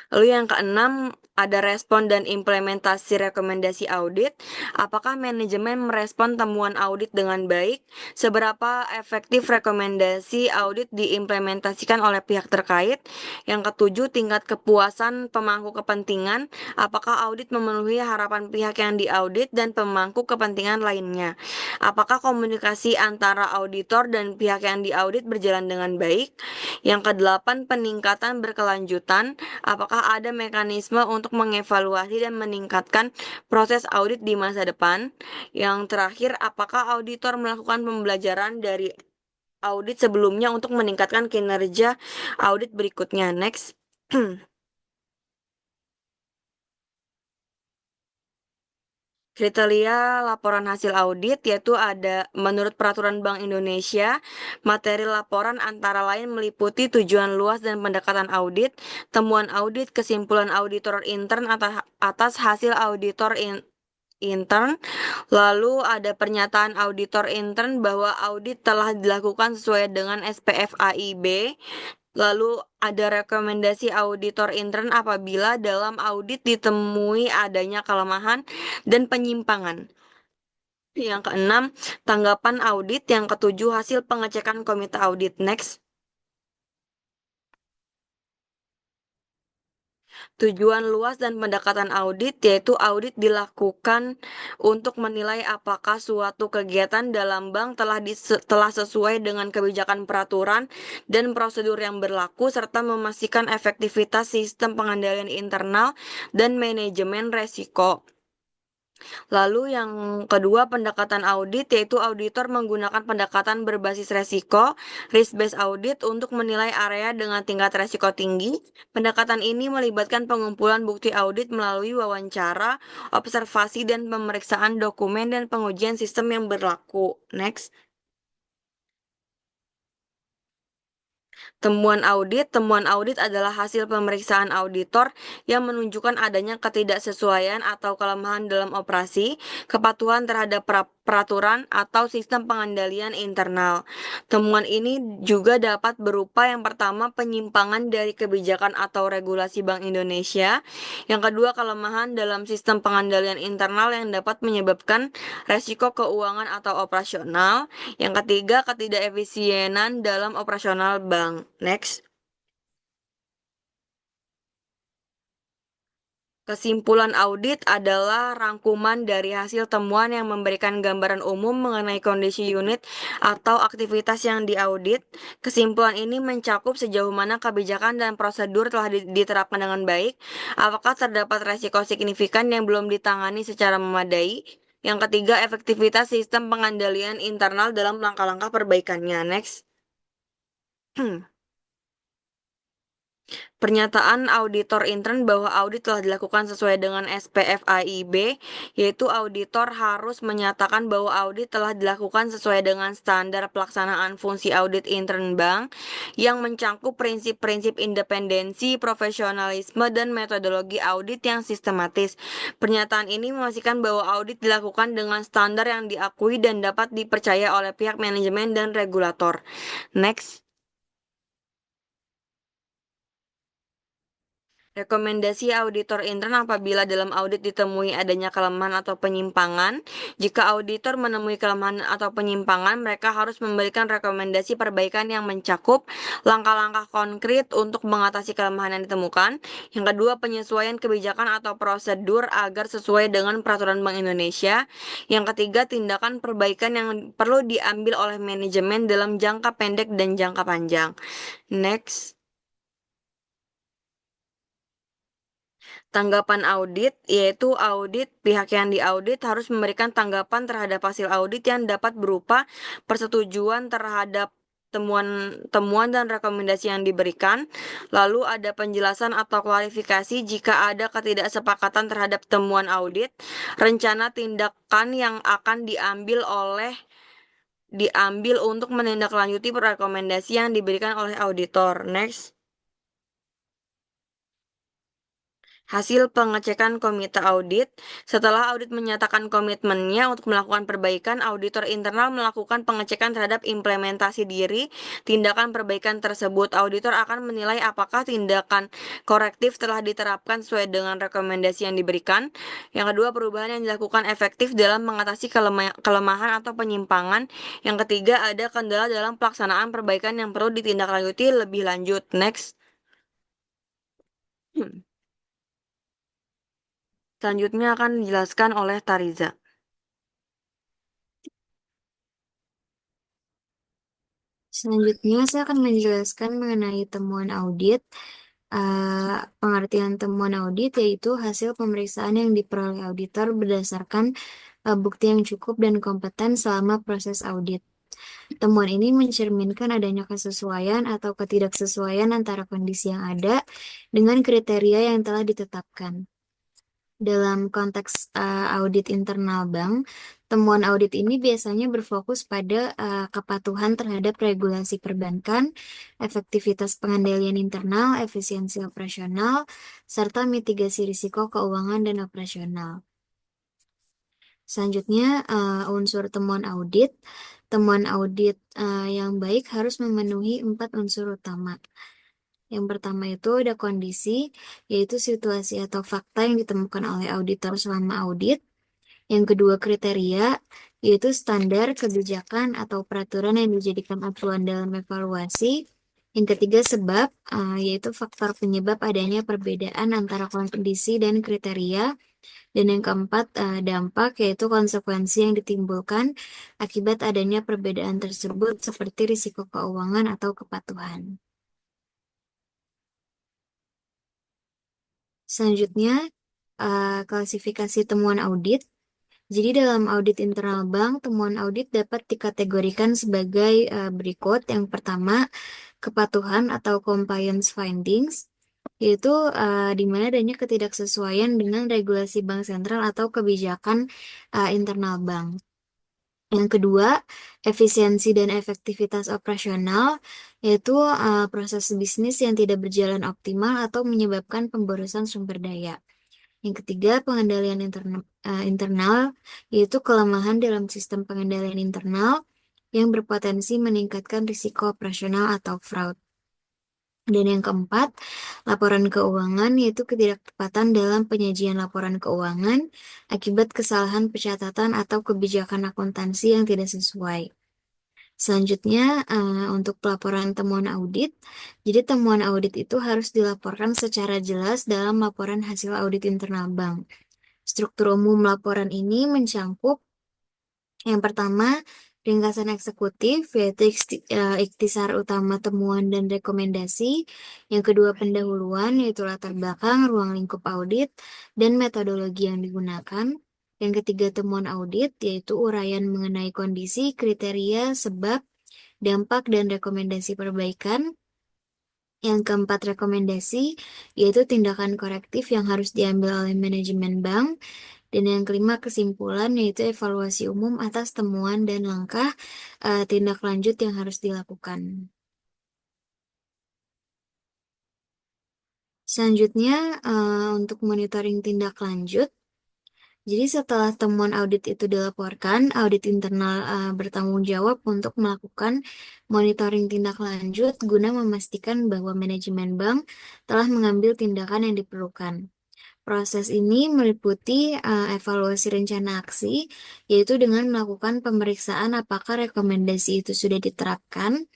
Lalu yang keenam, ada respon dan implementasi rekomendasi audit. Apakah manajemen merespon temuan audit dengan baik? Seberapa efektif rekomendasi audit diimplementasikan oleh pihak terkait? Yang ketujuh, tingkat kepuasan pemangku kepentingan. Apakah audit memenuhi harapan pihak yang diaudit dan pemangku kepentingan lainnya? Apakah komunikasi antara auditor dan pihak yang diaudit berjalan dengan baik? Yang kedelapan, peningkatan berkelanjutan. Apakah ada mekanisme untuk mengevaluasi dan meningkatkan proses audit di masa depan? Yang terakhir, apakah auditor melakukan pembelajaran dari audit sebelumnya untuk meningkatkan kinerja audit berikutnya? Next. Kriteria laporan hasil audit, yaitu ada menurut Peraturan Bank Indonesia, materi laporan antara lain meliputi tujuan luas dan pendekatan audit, temuan audit, kesimpulan auditor intern atas hasil auditor intern, lalu ada pernyataan auditor intern bahwa audit telah dilakukan sesuai dengan SPF AIB. Lalu ada rekomendasi auditor intern apabila dalam audit ditemui adanya kelemahan dan penyimpangan. Yang keenam, tanggapan audit. Yang ketujuh, hasil pengecekan komite audit. Next. Tujuan luas dan pendekatan audit, yaitu audit dilakukan untuk menilai apakah suatu kegiatan dalam bank telah sesuai dengan kebijakan peraturan dan prosedur yang berlaku, serta memastikan efektivitas sistem pengendalian internal dan manajemen resiko. Lalu yang kedua, pendekatan audit, yaitu auditor menggunakan pendekatan berbasis resiko, risk-based audit, untuk menilai area dengan tingkat resiko tinggi. Pendekatan ini melibatkan pengumpulan bukti audit melalui wawancara, observasi, dan pemeriksaan dokumen dan pengujian sistem yang berlaku. Next. Temuan audit adalah hasil pemeriksaan auditor yang menunjukkan adanya ketidaksesuaian atau kelemahan dalam operasi, kepatuhan terhadap peraturan, atau sistem pengendalian internal. Temuan ini juga dapat berupa yang pertama, penyimpangan dari kebijakan atau regulasi Bank Indonesia, yang kedua, kelemahan dalam sistem pengendalian internal yang dapat menyebabkan resiko keuangan atau operasional, yang ketiga, ketidakefisienan dalam operasional bank. Next. Kesimpulan audit adalah rangkuman dari hasil temuan yang memberikan gambaran umum mengenai kondisi unit atau aktivitas yang diaudit. Kesimpulan ini mencakup sejauh mana kebijakan dan prosedur telah diterapkan dengan baik, apakah terdapat resiko signifikan yang belum ditangani secara memadai. Yang ketiga, efektivitas sistem pengendalian internal dalam langkah-langkah perbaikannya. Next. Pernyataan auditor intern bahwa audit telah dilakukan sesuai dengan SPFAIB, yaitu auditor harus menyatakan bahwa audit telah dilakukan sesuai dengan standar pelaksanaan fungsi audit intern bank yang mencakup prinsip-prinsip independensi, profesionalisme, dan metodologi audit yang sistematis. Pernyataan ini memastikan bahwa audit dilakukan dengan standar yang diakui dan dapat dipercaya oleh pihak manajemen dan regulator. Next. Rekomendasi auditor intern apabila dalam audit ditemui adanya kelemahan atau penyimpangan. Jika auditor menemui kelemahan atau penyimpangan, mereka harus memberikan rekomendasi perbaikan yang mencakup langkah-langkah konkret untuk mengatasi kelemahan yang ditemukan. Yang kedua, penyesuaian kebijakan atau prosedur agar sesuai dengan peraturan Bank Indonesia. Yang ketiga, tindakan perbaikan yang perlu diambil oleh manajemen dalam jangka pendek dan jangka panjang. Next. Tanggapan audit, yaitu audit pihak yang diaudit harus memberikan tanggapan terhadap hasil audit yang dapat berupa persetujuan terhadap temuan dan rekomendasi yang diberikan. Lalu ada penjelasan atau klarifikasi jika ada ketidaksepakatan terhadap temuan audit, rencana tindakan yang akan diambil untuk menindaklanjuti rekomendasi yang diberikan oleh auditor. Next. Hasil pengecekan komite audit. Setelah audit menyatakan komitmennya untuk melakukan perbaikan, auditor internal melakukan pengecekan terhadap implementasi diri tindakan perbaikan tersebut. Auditor akan menilai apakah tindakan korektif telah diterapkan sesuai dengan rekomendasi yang diberikan. Yang kedua, perubahan yang dilakukan efektif dalam mengatasi kelemahan atau penyimpangan. Yang ketiga, ada kendala dalam pelaksanaan perbaikan yang perlu ditindaklanjuti lebih lanjut. Next. Selanjutnya akan dijelaskan oleh Tariza. Selanjutnya, saya akan menjelaskan mengenai temuan audit. Pengertian temuan audit yaitu hasil pemeriksaan yang diperoleh auditor berdasarkan bukti yang cukup dan kompeten selama proses audit. Temuan ini mencerminkan adanya kesesuaian atau ketidaksesuaian antara kondisi yang ada dengan kriteria yang telah ditetapkan. Dalam konteks audit internal bank, temuan audit ini biasanya berfokus pada kepatuhan terhadap regulasi perbankan, efektivitas pengendalian internal, efisiensi operasional, serta mitigasi risiko keuangan dan operasional. Selanjutnya, unsur temuan audit. Temuan audit yang baik harus memenuhi 4 unsur utama. Yang pertama itu ada kondisi, yaitu situasi atau fakta yang ditemukan oleh auditor selama audit. Yang kedua kriteria, yaitu standar, kebijakan, atau peraturan yang dijadikan acuan dalam evaluasi. Yang ketiga sebab, yaitu faktor penyebab adanya perbedaan antara kondisi dan kriteria. Dan yang keempat, dampak, yaitu konsekuensi yang ditimbulkan akibat adanya perbedaan tersebut seperti risiko keuangan atau kepatuhan. Selanjutnya, klasifikasi temuan audit. Jadi dalam audit internal bank, temuan audit dapat dikategorikan sebagai berikut. Yang pertama, kepatuhan atau compliance findings, yaitu di mana adanya ketidaksesuaian dengan regulasi bank sentral atau kebijakan internal bank. Yang kedua, efisiensi dan efektivitas operasional, yaitu proses bisnis yang tidak berjalan optimal atau menyebabkan pemborosan sumber daya. Yang ketiga, pengendalian internal, yaitu kelemahan dalam sistem pengendalian internal yang berpotensi meningkatkan risiko operasional atau fraud. Dan yang keempat, laporan keuangan, yaitu ketidaktepatan dalam penyajian laporan keuangan akibat kesalahan pencatatan atau kebijakan akuntansi yang tidak sesuai. Selanjutnya, untuk pelaporan temuan audit. Jadi temuan audit itu harus dilaporkan secara jelas dalam laporan hasil audit internal bank. Struktur umum laporan ini mencakup yang pertama, ringkasan eksekutif, yaitu ikhtisar utama temuan dan rekomendasi. Yang kedua, pendahuluan, yaitu latar belakang, ruang lingkup audit, dan metodologi yang digunakan. Yang ketiga, temuan audit, yaitu uraian mengenai kondisi, kriteria, sebab, dampak, dan rekomendasi perbaikan. Yang keempat, rekomendasi, yaitu tindakan korektif yang harus diambil oleh manajemen bank. Dan yang kelima, kesimpulan, yaitu evaluasi umum atas temuan dan langkah tindak lanjut yang harus dilakukan. Selanjutnya, untuk monitoring tindak lanjut. Jadi setelah temuan audit itu dilaporkan, audit internal bertanggung jawab untuk melakukan monitoring tindak lanjut guna memastikan bahwa manajemen bank telah mengambil tindakan yang diperlukan. Proses ini meliputi evaluasi rencana aksi, yaitu dengan melakukan pemeriksaan apakah rekomendasi itu sudah diterapkan,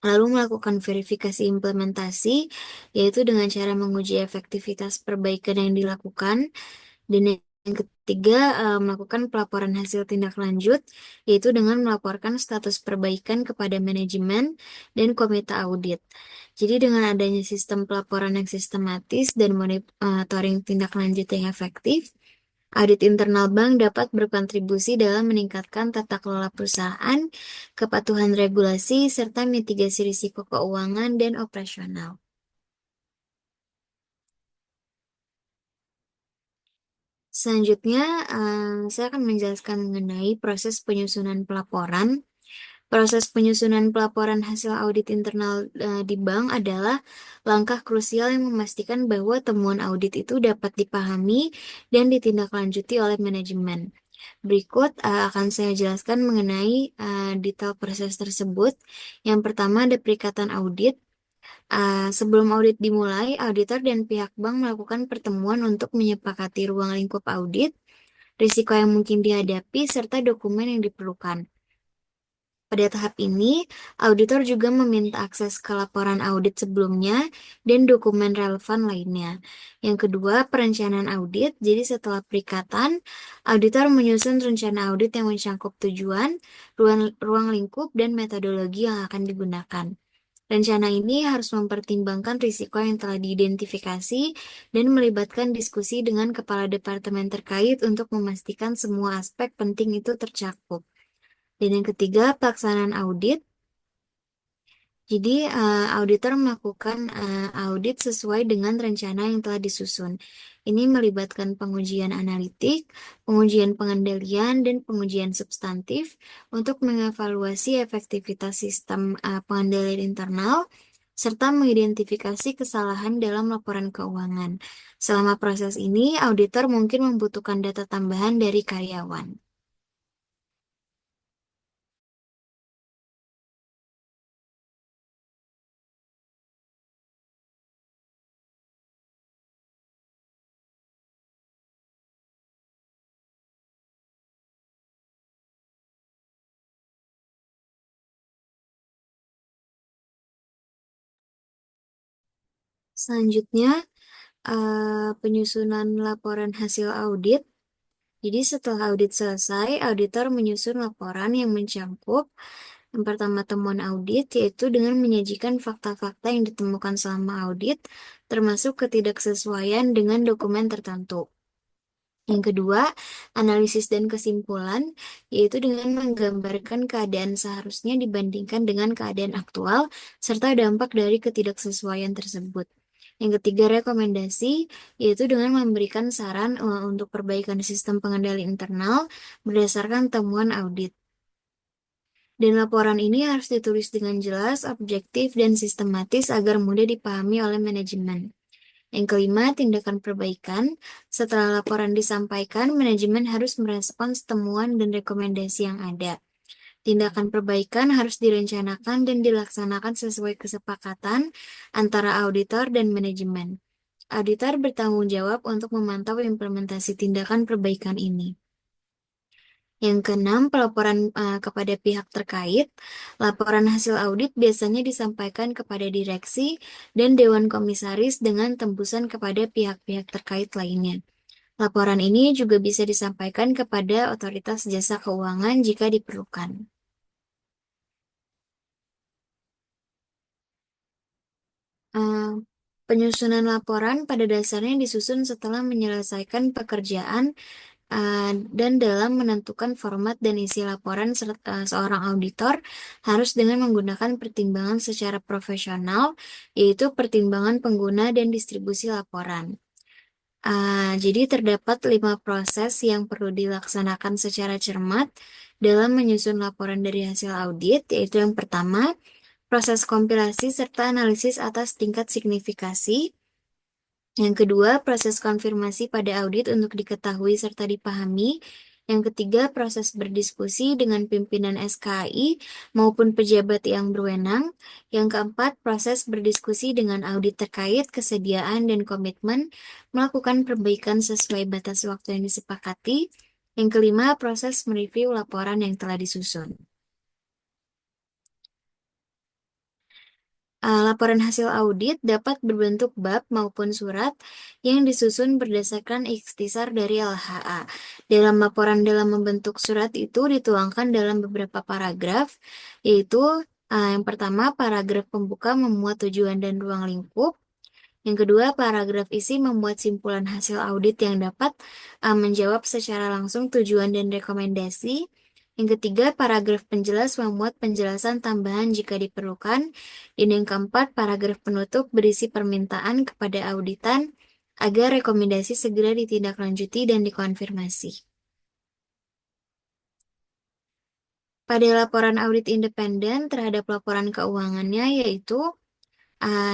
lalu melakukan verifikasi implementasi, yaitu dengan cara menguji efektivitas perbaikan yang dilakukan, dan yang ketiga, melakukan pelaporan hasil tindak lanjut, yaitu dengan melaporkan status perbaikan kepada manajemen dan komite audit. Jadi dengan adanya sistem pelaporan yang sistematis dan monitoring tindak lanjut yang efektif, audit internal bank dapat berkontribusi dalam meningkatkan tata kelola perusahaan, kepatuhan regulasi, serta mitigasi risiko keuangan dan operasional. Selanjutnya, saya akan menjelaskan mengenai proses penyusunan pelaporan. Proses penyusunan pelaporan hasil audit internal di bank adalah langkah krusial yang memastikan bahwa temuan audit itu dapat dipahami dan ditindaklanjuti oleh manajemen. Berikut akan saya jelaskan mengenai detail proses tersebut. Yang pertama ada perikatan audit. Sebelum audit dimulai, auditor dan pihak bank melakukan pertemuan untuk menyepakati ruang lingkup audit, risiko yang mungkin dihadapi, serta dokumen yang diperlukan. Pada tahap ini, auditor juga meminta akses ke laporan audit sebelumnya dan dokumen relevan lainnya. Yang kedua, perencanaan audit. Jadi setelah perikatan, auditor menyusun rencana audit yang mencangkup tujuan, ruang lingkup, dan metodologi yang akan digunakan. Rencana ini harus mempertimbangkan risiko yang telah diidentifikasi dan melibatkan diskusi dengan kepala departemen terkait untuk memastikan semua aspek penting itu tercakup. Dan yang ketiga, pelaksanaan audit. Jadi, auditor melakukan audit sesuai dengan rencana yang telah disusun. Ini melibatkan pengujian analitik, pengujian pengendalian, dan pengujian substantif untuk mengevaluasi efektivitas sistem pengendalian internal, serta mengidentifikasi kesalahan dalam laporan keuangan. Selama proses ini, auditor mungkin membutuhkan data tambahan dari karyawan. Selanjutnya, penyusunan laporan hasil audit. Jadi setelah audit selesai, auditor menyusun laporan yang mencangkup yang pertama temuan audit, yaitu dengan menyajikan fakta-fakta yang ditemukan selama audit, termasuk ketidaksesuaian dengan dokumen tertentu. Yang kedua, analisis dan kesimpulan, yaitu dengan menggambarkan keadaan seharusnya dibandingkan dengan keadaan aktual, serta dampak dari ketidaksesuaian tersebut. Yang ketiga, rekomendasi, yaitu dengan memberikan saran untuk perbaikan sistem pengendali internal berdasarkan temuan audit. Dan laporan ini harus ditulis dengan jelas, objektif, dan sistematis agar mudah dipahami oleh manajemen. Yang kelima, tindakan perbaikan. Setelah laporan disampaikan, manajemen harus merespons temuan dan rekomendasi yang ada. Tindakan perbaikan harus direncanakan dan dilaksanakan sesuai kesepakatan antara auditor dan manajemen. Auditor bertanggung jawab untuk memantau implementasi tindakan perbaikan ini. Yang keenam, pelaporan kepada pihak terkait. Laporan hasil audit biasanya disampaikan kepada direksi dan dewan komisaris dengan tembusan kepada pihak-pihak terkait lainnya. Laporan ini juga bisa disampaikan kepada otoritas jasa keuangan jika diperlukan. Eh, Penyusunan laporan pada dasarnya disusun setelah menyelesaikan pekerjaan dan dalam menentukan format dan isi laporan seorang auditor harus dengan menggunakan pertimbangan secara profesional, yaitu pertimbangan pengguna dan distribusi laporan. Jadi terdapat 5 proses yang perlu dilaksanakan secara cermat dalam menyusun laporan dari hasil audit, yaitu yang pertama, proses kompilasi serta analisis atas tingkat signifikasi. Yang kedua, proses konfirmasi pada audit untuk diketahui serta dipahami. Yang ketiga, proses berdiskusi dengan pimpinan SKI maupun pejabat yang berwenang. Yang keempat, proses berdiskusi dengan audit terkait kesediaan dan komitmen melakukan perbaikan sesuai batas waktu yang disepakati. Yang kelima, proses mereview laporan yang telah disusun. Laporan hasil audit dapat berbentuk bab maupun surat yang disusun berdasarkan ikhtisar dari LHA. Dalam laporan dalam membentuk surat itu dituangkan dalam beberapa paragraf, yaitu yang pertama paragraf pembuka memuat tujuan dan ruang lingkup. Yang kedua, paragraf isi memuat simpulan hasil audit yang dapat menjawab secara langsung tujuan dan rekomendasi. Yang ketiga, paragraf penjelas memuat penjelasan tambahan jika diperlukan. Dan yang keempat, paragraf penutup berisi permintaan kepada auditan agar rekomendasi segera ditindaklanjuti dan dikonfirmasi. Pada laporan audit independen terhadap laporan keuangannya, yaitu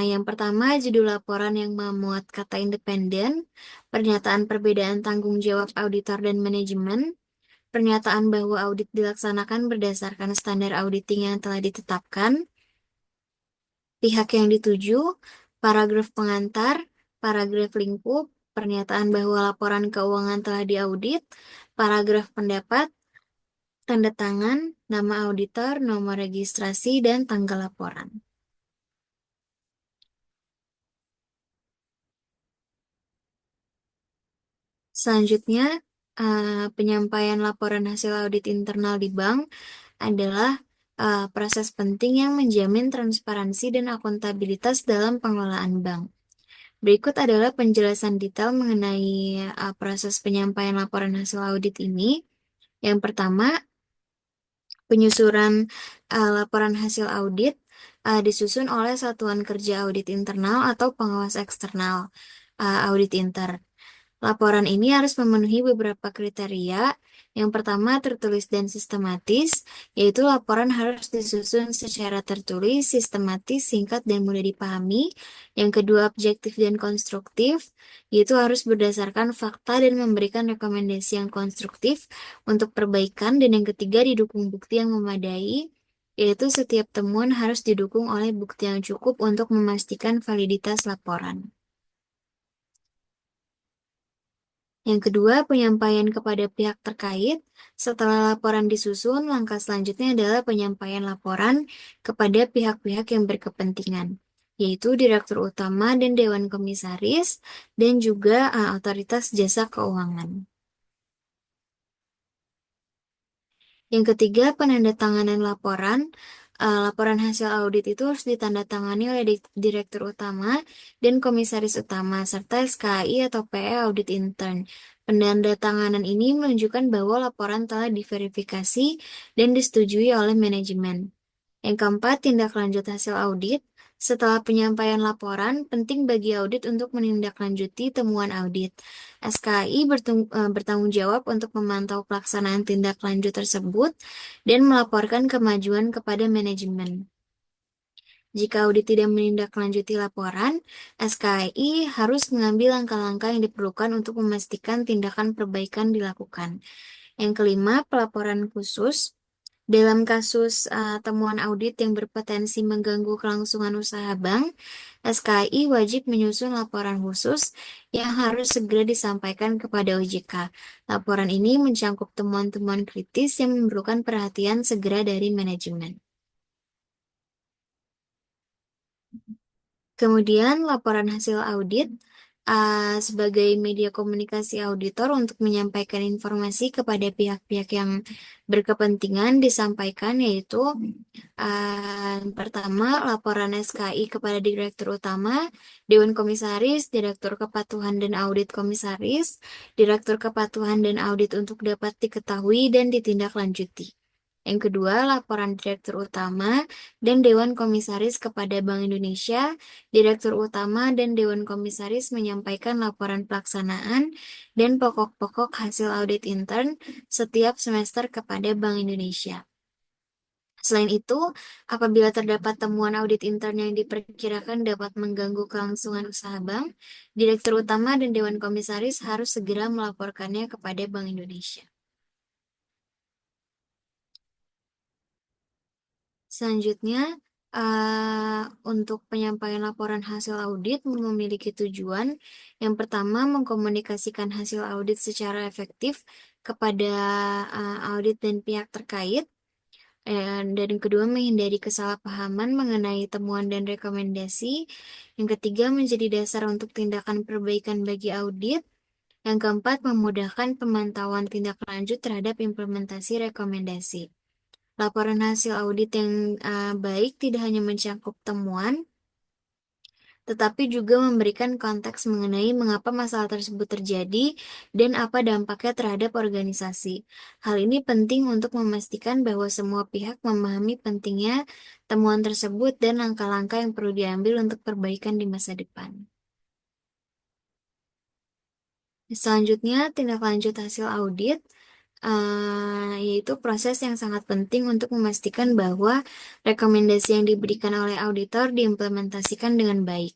yang pertama, judul laporan yang memuat kata independen, pernyataan perbedaan tanggung jawab auditor dan manajemen, pernyataan bahwa audit dilaksanakan berdasarkan standar auditing yang telah ditetapkan, pihak yang dituju, paragraf pengantar, paragraf lingkup, pernyataan bahwa laporan keuangan telah diaudit, paragraf pendapat, tanda tangan, nama auditor, nomor registrasi, dan tanggal laporan. Selanjutnya, penyampaian laporan hasil audit internal di bank adalah proses penting yang menjamin transparansi dan akuntabilitas dalam pengelolaan bank. Berikut adalah penjelasan detail mengenai proses penyampaian laporan hasil audit ini. Yang pertama, penyusuran laporan hasil audit disusun oleh Satuan Kerja Audit Internal atau pengawas eksternal audit inter. Laporan ini harus memenuhi beberapa kriteria. Yang pertama, tertulis dan sistematis, yaitu laporan harus disusun secara tertulis, sistematis, singkat, dan mudah dipahami. Yang kedua, objektif dan konstruktif, yaitu harus berdasarkan fakta dan memberikan rekomendasi yang konstruktif untuk perbaikan. Dan yang ketiga, didukung bukti yang memadai, yaitu setiap temuan harus didukung oleh bukti yang cukup untuk memastikan validitas laporan. Yang kedua, penyampaian kepada pihak terkait. Setelah laporan disusun, langkah selanjutnya adalah penyampaian laporan kepada pihak-pihak yang berkepentingan, yaitu Direktur Utama dan Dewan Komisaris, dan juga Otoritas Jasa Keuangan. Yang ketiga, penandatanganan laporan. Laporan hasil audit itu harus ditandatangani oleh Direktur Utama dan Komisaris Utama, serta SKI atau PE Audit Intern. Penandatanganan ini menunjukkan bahwa laporan telah diverifikasi dan disetujui oleh manajemen. Yang keempat, tindak lanjut hasil audit. Setelah penyampaian laporan, penting bagi audit untuk menindaklanjuti temuan audit. SKI bertanggung jawab untuk memantau pelaksanaan tindak lanjut tersebut dan melaporkan kemajuan kepada manajemen. Jika audit tidak menindaklanjuti laporan, SKI harus mengambil langkah-langkah yang diperlukan untuk memastikan tindakan perbaikan dilakukan. Yang kelima, pelaporan khusus. Dalam kasus temuan audit yang berpotensi mengganggu kelangsungan usaha bank, SKI wajib menyusun laporan khusus yang harus segera disampaikan kepada OJK. Laporan ini mencangkup temuan-temuan kritis yang memerlukan perhatian segera dari manajemen. Kemudian, laporan hasil audit sebagai media komunikasi auditor untuk menyampaikan informasi kepada pihak-pihak yang berkepentingan disampaikan, yaitu pertama, laporan SKI kepada Direktur Utama, Dewan Komisaris, Direktur Kepatuhan dan Audit Komisaris, Direktur Kepatuhan dan Audit untuk dapat diketahui dan ditindaklanjuti. Yang kedua, laporan Direktur Utama dan Dewan Komisaris kepada Bank Indonesia. Direktur Utama dan Dewan Komisaris menyampaikan laporan pelaksanaan dan pokok-pokok hasil audit intern setiap semester kepada Bank Indonesia. Selain itu, apabila terdapat temuan audit intern yang diperkirakan dapat mengganggu kelangsungan usaha bank, Direktur Utama dan Dewan Komisaris harus segera melaporkannya kepada Bank Indonesia. Selanjutnya, untuk penyampaian laporan hasil audit memiliki tujuan. Yang pertama, mengkomunikasikan hasil audit secara efektif kepada audit dan pihak terkait. Dan yang kedua, menghindari kesalahpahaman mengenai temuan dan rekomendasi. Yang ketiga, menjadi dasar untuk tindakan perbaikan bagi audit. Yang keempat, memudahkan pemantauan tindak lanjut terhadap implementasi rekomendasi. Laporan hasil audit yang baik tidak hanya mencakup temuan, tetapi juga memberikan konteks mengenai mengapa masalah tersebut terjadi dan apa dampaknya terhadap organisasi. Hal ini penting untuk memastikan bahwa semua pihak memahami pentingnya temuan tersebut dan langkah-langkah yang perlu diambil untuk perbaikan di masa depan. Selanjutnya, tindak lanjut hasil audit, yaitu proses yang sangat penting untuk memastikan bahwa rekomendasi yang diberikan oleh auditor diimplementasikan dengan baik.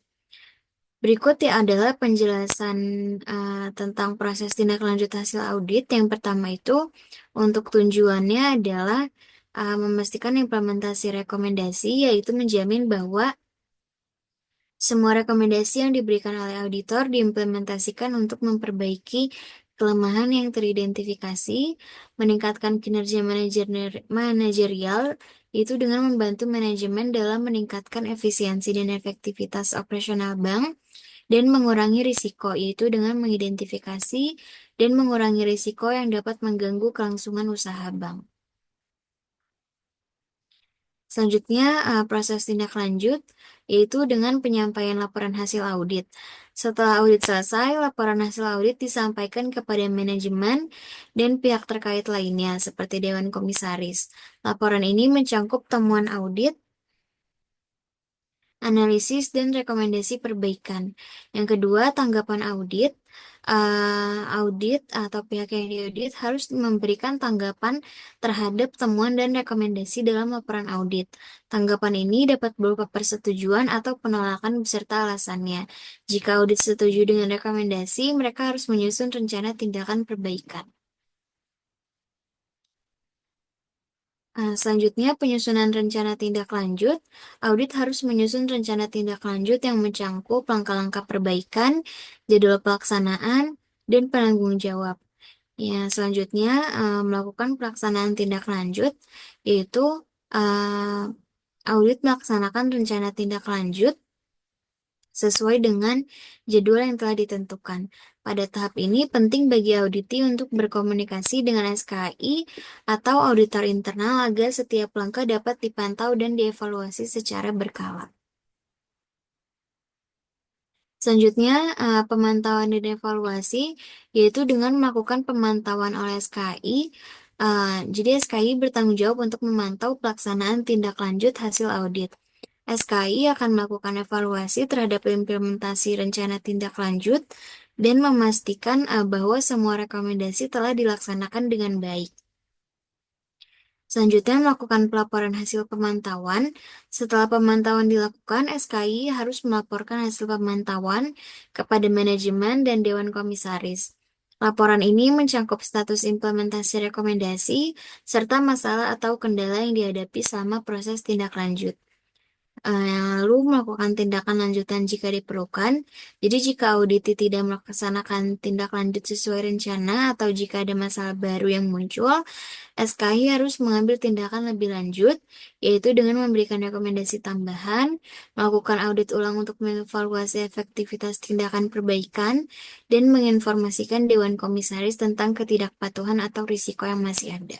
Berikut ya adalah penjelasan tentang proses tindak lanjut hasil audit. Yang pertama itu, untuk tujuannya adalah memastikan implementasi rekomendasi, yaitu menjamin bahwa semua rekomendasi yang diberikan oleh auditor diimplementasikan untuk memperbaiki kelemahan yang teridentifikasi, meningkatkan kinerja manajerial, itu dengan membantu manajemen dalam meningkatkan efisiensi dan efektivitas operasional bank, dan mengurangi risiko, yaitu dengan mengidentifikasi dan mengurangi risiko yang dapat mengganggu kelangsungan usaha bank. Selanjutnya, proses tindak lanjut, yaitu dengan penyampaian laporan hasil audit. Setelah audit selesai, laporan hasil audit disampaikan kepada manajemen dan pihak terkait lainnya, seperti Dewan Komisaris. Laporan ini mencakup temuan audit, analisis, dan rekomendasi perbaikan. Yang kedua, tanggapan audit. Audit atau pihak yang diaudit harus memberikan tanggapan terhadap temuan dan rekomendasi dalam laporan audit. Tanggapan ini dapat berupa persetujuan atau penolakan beserta alasannya. Jika audit setuju dengan rekomendasi, mereka harus menyusun rencana tindakan perbaikan. Selanjutnya, penyusunan rencana tindak lanjut. Audit harus menyusun rencana tindak lanjut yang mencakup langkah-langkah perbaikan, jadwal pelaksanaan, dan penanggung jawab. Ya, selanjutnya, melakukan pelaksanaan tindak lanjut, yaitu audit melaksanakan rencana tindak lanjut sesuai dengan jadwal yang telah ditentukan. Pada tahap ini, penting bagi auditi untuk berkomunikasi dengan SKI atau auditor internal agar setiap langkah dapat dipantau dan dievaluasi secara berkala. Selanjutnya, pemantauan dan evaluasi, yaitu dengan melakukan pemantauan oleh SKI. Jadi, SKI bertanggung jawab untuk memantau pelaksanaan tindak lanjut hasil audit. SKI akan melakukan evaluasi terhadap implementasi rencana tindak lanjut dan memastikan bahwa semua rekomendasi telah dilaksanakan dengan baik. Selanjutnya, melakukan pelaporan hasil pemantauan. Setelah pemantauan dilakukan, SKI harus melaporkan hasil pemantauan kepada manajemen dan Dewan Komisaris. Laporan ini mencakup status implementasi rekomendasi, serta masalah atau kendala yang dihadapi selama proses tindak lanjut. Lalu melakukan tindakan lanjutan jika diperlukan. Jadi jika auditi tidak melaksanakan tindak lanjut sesuai rencana atau jika ada masalah baru yang muncul, SKI harus mengambil tindakan lebih lanjut, yaitu dengan memberikan rekomendasi tambahan, melakukan audit ulang untuk mengevaluasi efektivitas tindakan perbaikan, dan menginformasikan Dewan Komisaris tentang ketidakpatuhan atau risiko yang masih ada.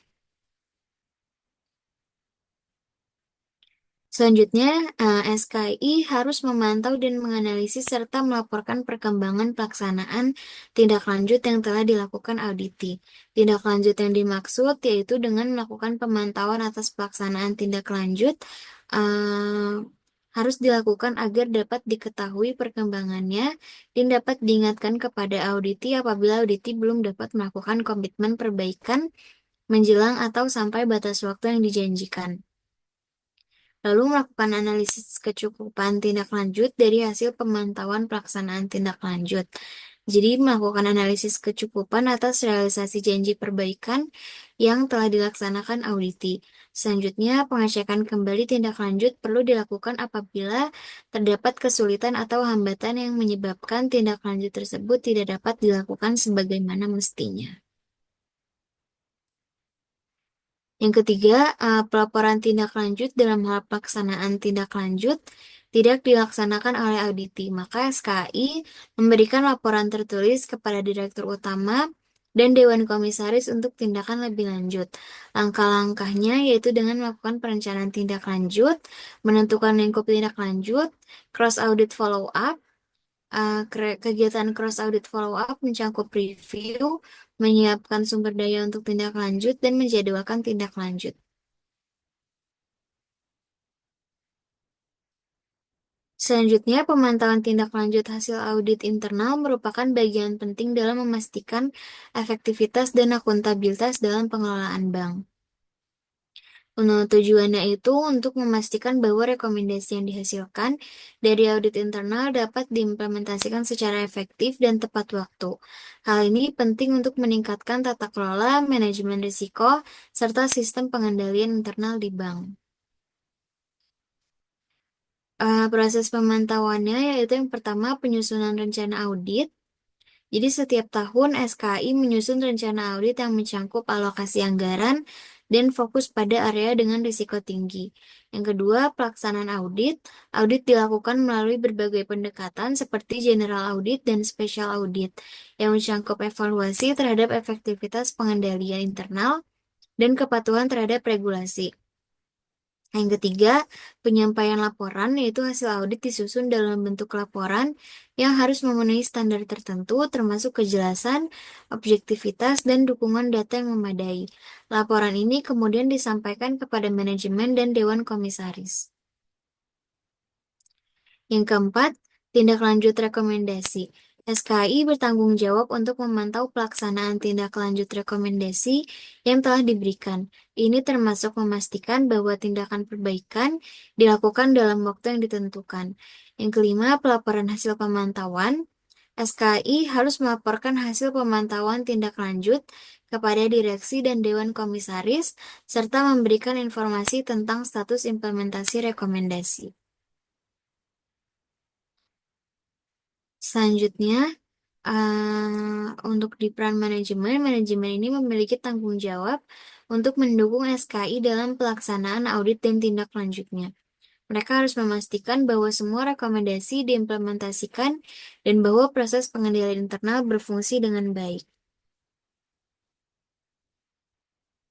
Selanjutnya, SKI harus memantau dan menganalisis serta melaporkan perkembangan pelaksanaan tindak lanjut yang telah dilakukan auditi. Tindak lanjut yang dimaksud yaitu dengan melakukan pemantauan atas pelaksanaan tindak lanjut eh, harus dilakukan agar dapat diketahui perkembangannya dan dapat diingatkan kepada auditi apabila auditi belum dapat melakukan komitmen perbaikan menjelang atau sampai batas waktu yang dijanjikan. Lalu melakukan analisis kecukupan tindak lanjut dari hasil pemantauan pelaksanaan tindak lanjut. Jadi melakukan analisis kecukupan atas realisasi janji perbaikan yang telah dilaksanakan auditi. Selanjutnya, pengecekan kembali tindak lanjut perlu dilakukan apabila terdapat kesulitan atau hambatan yang menyebabkan tindak lanjut tersebut tidak dapat dilakukan sebagaimana mestinya. Yang ketiga, pelaporan tindak lanjut dalam hal pelaksanaan tindak lanjut tidak dilaksanakan oleh auditi. Maka SKI memberikan laporan tertulis kepada Direktur Utama dan Dewan Komisaris untuk tindakan lebih lanjut. Langkah-langkahnya yaitu dengan melakukan perencanaan tindak lanjut, menentukan lingkup tindak lanjut, cross audit follow up. Kegiatan cross audit follow up mencakup review, menyiapkan sumber daya untuk tindak lanjut, dan menjadwalkan tindak lanjut. Selanjutnya, pemantauan tindak lanjut hasil audit internal merupakan bagian penting dalam memastikan efektivitas dan akuntabilitas dalam pengelolaan bank. Tujuannya itu untuk memastikan bahwa rekomendasi yang dihasilkan dari audit internal dapat diimplementasikan secara efektif dan tepat waktu. Hal ini penting untuk meningkatkan tata kelola, manajemen risiko, serta sistem pengendalian internal di bank. Proses pemantauannya yaitu yang pertama penyusunan rencana audit. Jadi setiap tahun SKI menyusun rencana audit yang mencangkup alokasi anggaran dan fokus pada area dengan risiko tinggi. Yang kedua, pelaksanaan audit. Audit dilakukan melalui berbagai pendekatan seperti general audit dan special audit yang mencangkup evaluasi terhadap efektivitas pengendalian internal dan kepatuhan terhadap regulasi. Yang ketiga, penyampaian laporan, yaitu hasil audit disusun dalam bentuk laporan yang harus memenuhi standar tertentu, termasuk kejelasan, objektivitas, dan dukungan data yang memadai. Laporan ini kemudian disampaikan kepada manajemen dan Dewan Komisaris. Yang keempat, tindak lanjut rekomendasi. SKI bertanggung jawab untuk memantau pelaksanaan tindak lanjut rekomendasi yang telah diberikan. Ini termasuk memastikan bahwa tindakan perbaikan dilakukan dalam waktu yang ditentukan. Yang kelima, pelaporan hasil pemantauan. SKI harus melaporkan hasil pemantauan tindak lanjut kepada direksi dan Dewan Komisaris, serta memberikan informasi tentang status implementasi rekomendasi. Selanjutnya, untuk di peran manajemen, manajemen ini memiliki tanggung jawab untuk mendukung SKI dalam pelaksanaan audit dan tindak lanjutnya. Mereka harus memastikan bahwa semua rekomendasi diimplementasikan dan bahwa proses pengendalian internal berfungsi dengan baik.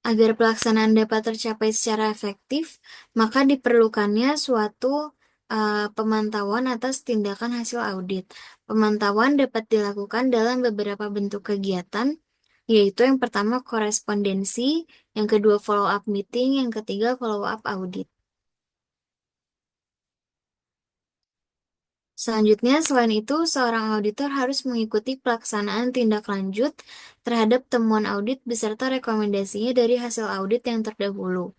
Agar pelaksanaan dapat tercapai secara efektif, maka diperlukannya suatu pemantauan atas tindakan hasil audit. Pemantauan dapat dilakukan dalam beberapa bentuk kegiatan, yaitu yang pertama korespondensi, yang kedua follow up meeting, yang ketiga follow up audit. Selanjutnya, selain itu, seorang auditor harus mengikuti pelaksanaan tindak lanjut terhadap temuan audit beserta rekomendasinya dari hasil audit yang terdahulu.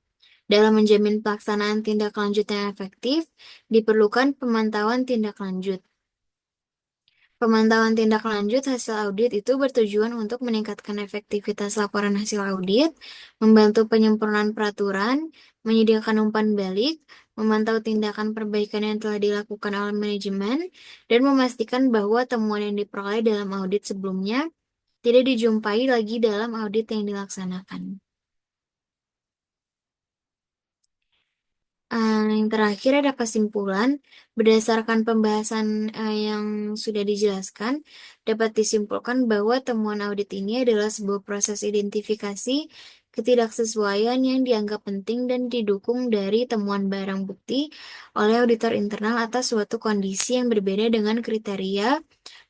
Dalam menjamin pelaksanaan tindak lanjut yang efektif, diperlukan pemantauan tindak lanjut. Pemantauan tindak lanjut hasil audit itu bertujuan untuk meningkatkan efektivitas laporan hasil audit, membantu penyempurnaan peraturan, menyediakan umpan balik, memantau tindakan perbaikan yang telah dilakukan oleh manajemen, dan memastikan bahwa temuan yang diperoleh dalam audit sebelumnya tidak dijumpai lagi dalam audit yang dilaksanakan. Yang terakhir ada kesimpulan. Berdasarkan pembahasan yang sudah dijelaskan, dapat disimpulkan bahwa temuan audit ini adalah sebuah proses identifikasi ketidaksesuaian yang dianggap penting dan didukung dari temuan barang bukti oleh auditor internal atas suatu kondisi yang berbeda dengan kriteria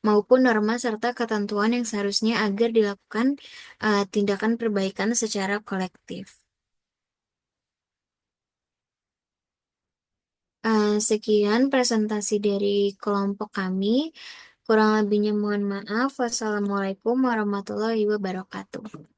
maupun norma serta ketentuan yang seharusnya agar dilakukan tindakan perbaikan secara kolektif. Sekian presentasi dari kelompok kami. Kurang lebihnya mohon maaf. Wassalamualaikum warahmatullahi wabarakatuh.